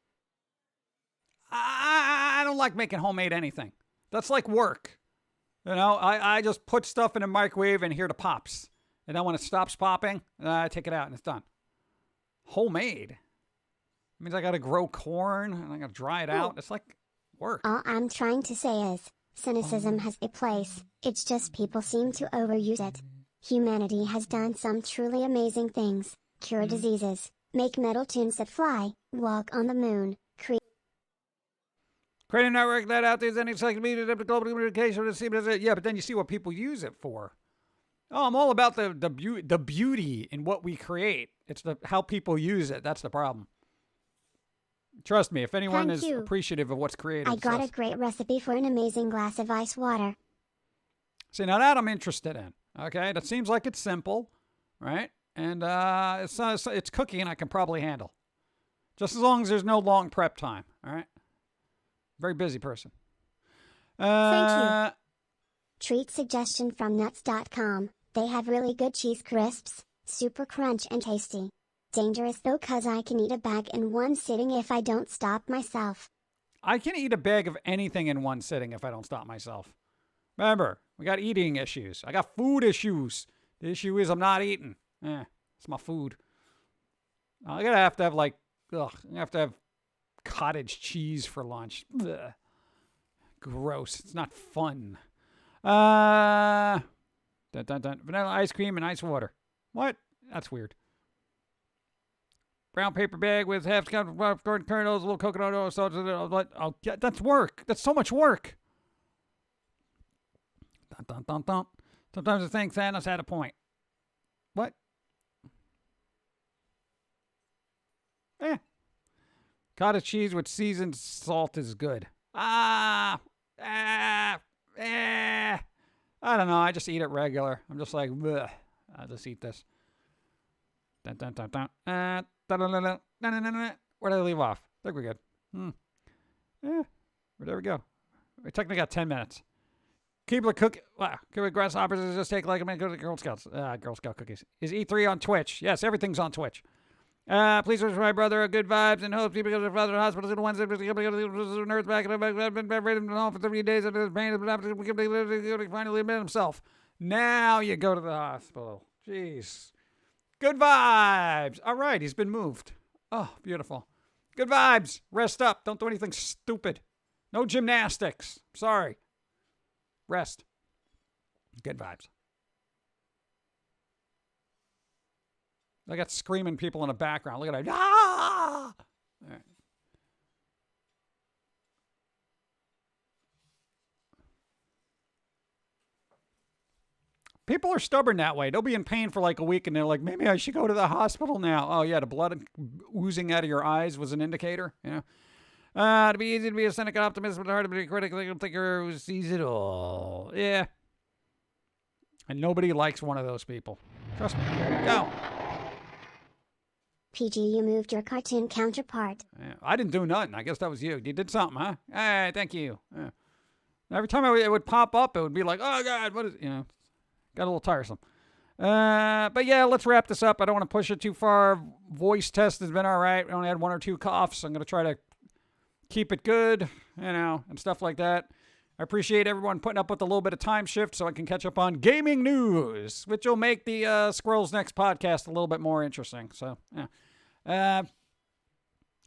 I don't like making homemade anything. That's like work. You know, I just put stuff in a microwave and hear the pops. And then when it stops popping, I take it out and it's done. Homemade. It means I got to grow corn and I got to dry it out. It's like work. All I'm trying to say is, cynicism has a place, it's just people seem to overuse it. Humanity has done some truly amazing things, cure diseases, make metal tunes that fly, walk on the moon, create Create a network that out there's any encyclopedia of global communication. Yeah, but then you see what people use it for. Oh, I'm all about the beauty in what we create. It's how people use it. That's the problem. Trust me, if anyone Thank is you. appreciative of what's created. I got it's a great recipe for an amazing glass of ice water. See, now that I'm interested in. Okay, that seems like it's simple, right? And it's cooking I can probably handle. Just as long as there's no long prep time, all right? Very busy person. Thank you. Treat suggestion from nuts.com. They have really good cheese crisps, super crunch and tasty. Dangerous though, cause I can eat a bag in one sitting if I don't stop myself. I can eat a bag of anything in one sitting if I don't stop myself. Remember, we got eating issues. I got food issues. The issue is I'm not eating. It's my food. I'm gonna have to have I have to have cottage cheese for lunch. Ugh. Gross. It's not fun. Vanilla ice cream and ice water. What? That's weird. Brown paper bag with half cup of popcorn kernels, a little coconut oil, salt. Oh, yeah, that's work. That's so much work. Dun, dun, dun, dun. Sometimes I think Thanos had a point. What? Cottage cheese with seasoned salt is good. I don't know. I just eat it regular. I'm just like, bleh. I'll just eat this. Dun, dun, dun, dun. Where did I leave off? I think we're good. Well, there we go. We technically got 10 minutes. Keebler cookie. Wow. Grasshoppers just take like a minute. Go to Girl Scouts. Girl Scout cookies. Is E3 on Twitch? Yes, everything's on Twitch. Please wish my brother good vibes and hope people go to the father hospital to the Wednesday. Nerds back. I've been bedridden for 3 days after his pain. Finally admit himself. Now you go to the hospital. Jeez. Good vibes. All right, he's been moved. Oh, beautiful. Good vibes. Rest up. Don't do anything stupid. No gymnastics. Sorry. Rest. Good vibes. I got screaming people in the background. Look at that. Ah! All right. People are stubborn that way. They'll be in pain for like a week and they're like, maybe I should go to the hospital now. Oh, yeah, the blood oozing out of your eyes was an indicator. Yeah. To be easy to be a cynic and optimist, but hard to be a critic, a thinker who sees it all. Yeah. And nobody likes one of those people. Trust me. Go. PG, you moved your cartoon counterpart. Yeah, I didn't do nothing. I guess that was you. You did something, huh? Hey, thank you. Yeah. Every time it would pop up, it would be like, oh, God, what is, got a little tiresome. But yeah, let's wrap this up. I don't want to push it too far. Voice test has been all right. We only had 1 or 2 coughs. I'm going to try to keep it good, and stuff like that. I appreciate everyone putting up with a little bit of time shift so I can catch up on gaming news, which will make the Squirrels Next podcast a little bit more interesting. So, yeah. I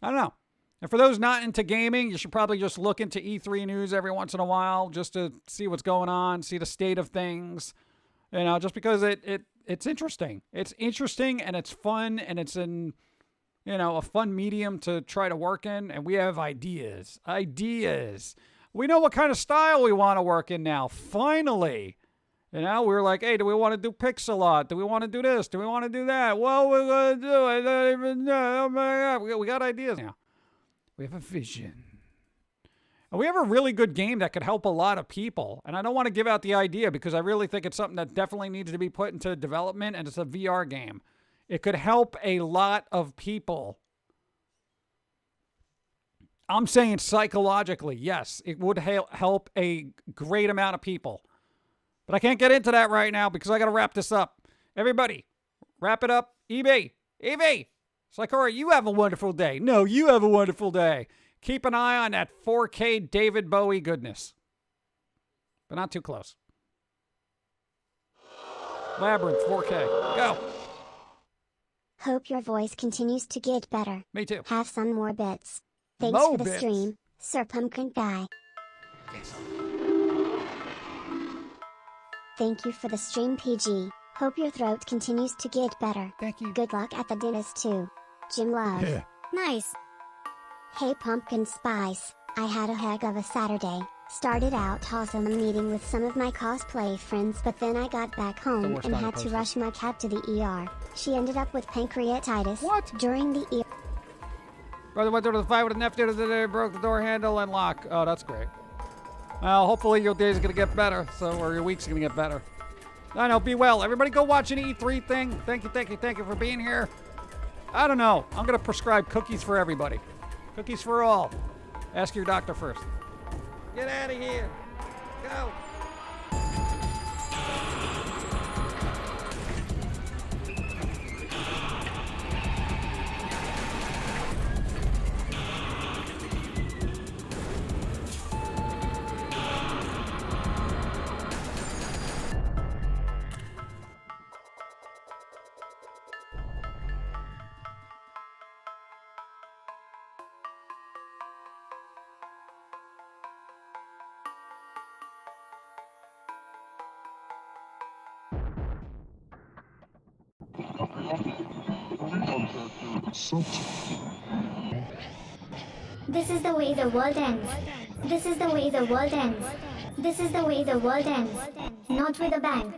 don't know. And for those not into gaming, you should probably just look into E3 news every once in a while just to see what's going on, see the state of things, just because it's interesting. It's interesting and it's fun and it's a fun medium to try to work in. And we have ideas. We know what kind of style we want to work in now. Finally. We were like, hey, do we want to do pixel art? Do we want to do this? Do we want to do that? What we're going to do? I don't even know. Oh, my God. We got ideas now. We have a vision. And we have a really good game that could help a lot of people. And I don't want to give out the idea because I really think it's something that definitely needs to be put into development, and it's a VR game. It could help a lot of people. I'm saying psychologically, yes, it would help a great amount of people. But I can't get into that right now because I got to wrap this up. Everybody, wrap it up. Evie, Sakura, you have a wonderful day. No, you have a wonderful day. Keep an eye on that 4K David Bowie goodness. But not too close. Labyrinth 4K. Go. Hope your voice continues to get better. Me too. Have some more bits. Thanks for the stream, Sir Pum'Kin Guy. Yes. Thank you for the stream, PG. Hope your throat continues to get better. Thank you. Good luck at the dentist too. Jim Love. Yeah. Nice. Hey Pumpkin Spice, I had a heck of a Saturday. Started out awesome meeting with some of my cosplay friends, but then I got back home and had to rush my cat to the ER. She ended up with pancreatitis. What? During the ER. Brother went to the fight with a nephew today, broke the door handle and lock. Oh, that's great. Well, hopefully your day's going to get better, or your week's going to get better. I know, be well. Everybody go watch an E3 thing. Thank you for being here. I don't know. I'm going to prescribe cookies for everybody. Cookies for all. Ask your doctor first. Get out of here. Go. This is the way the world ends. This is the way the world ends. This is the way the world ends. Not with a bang.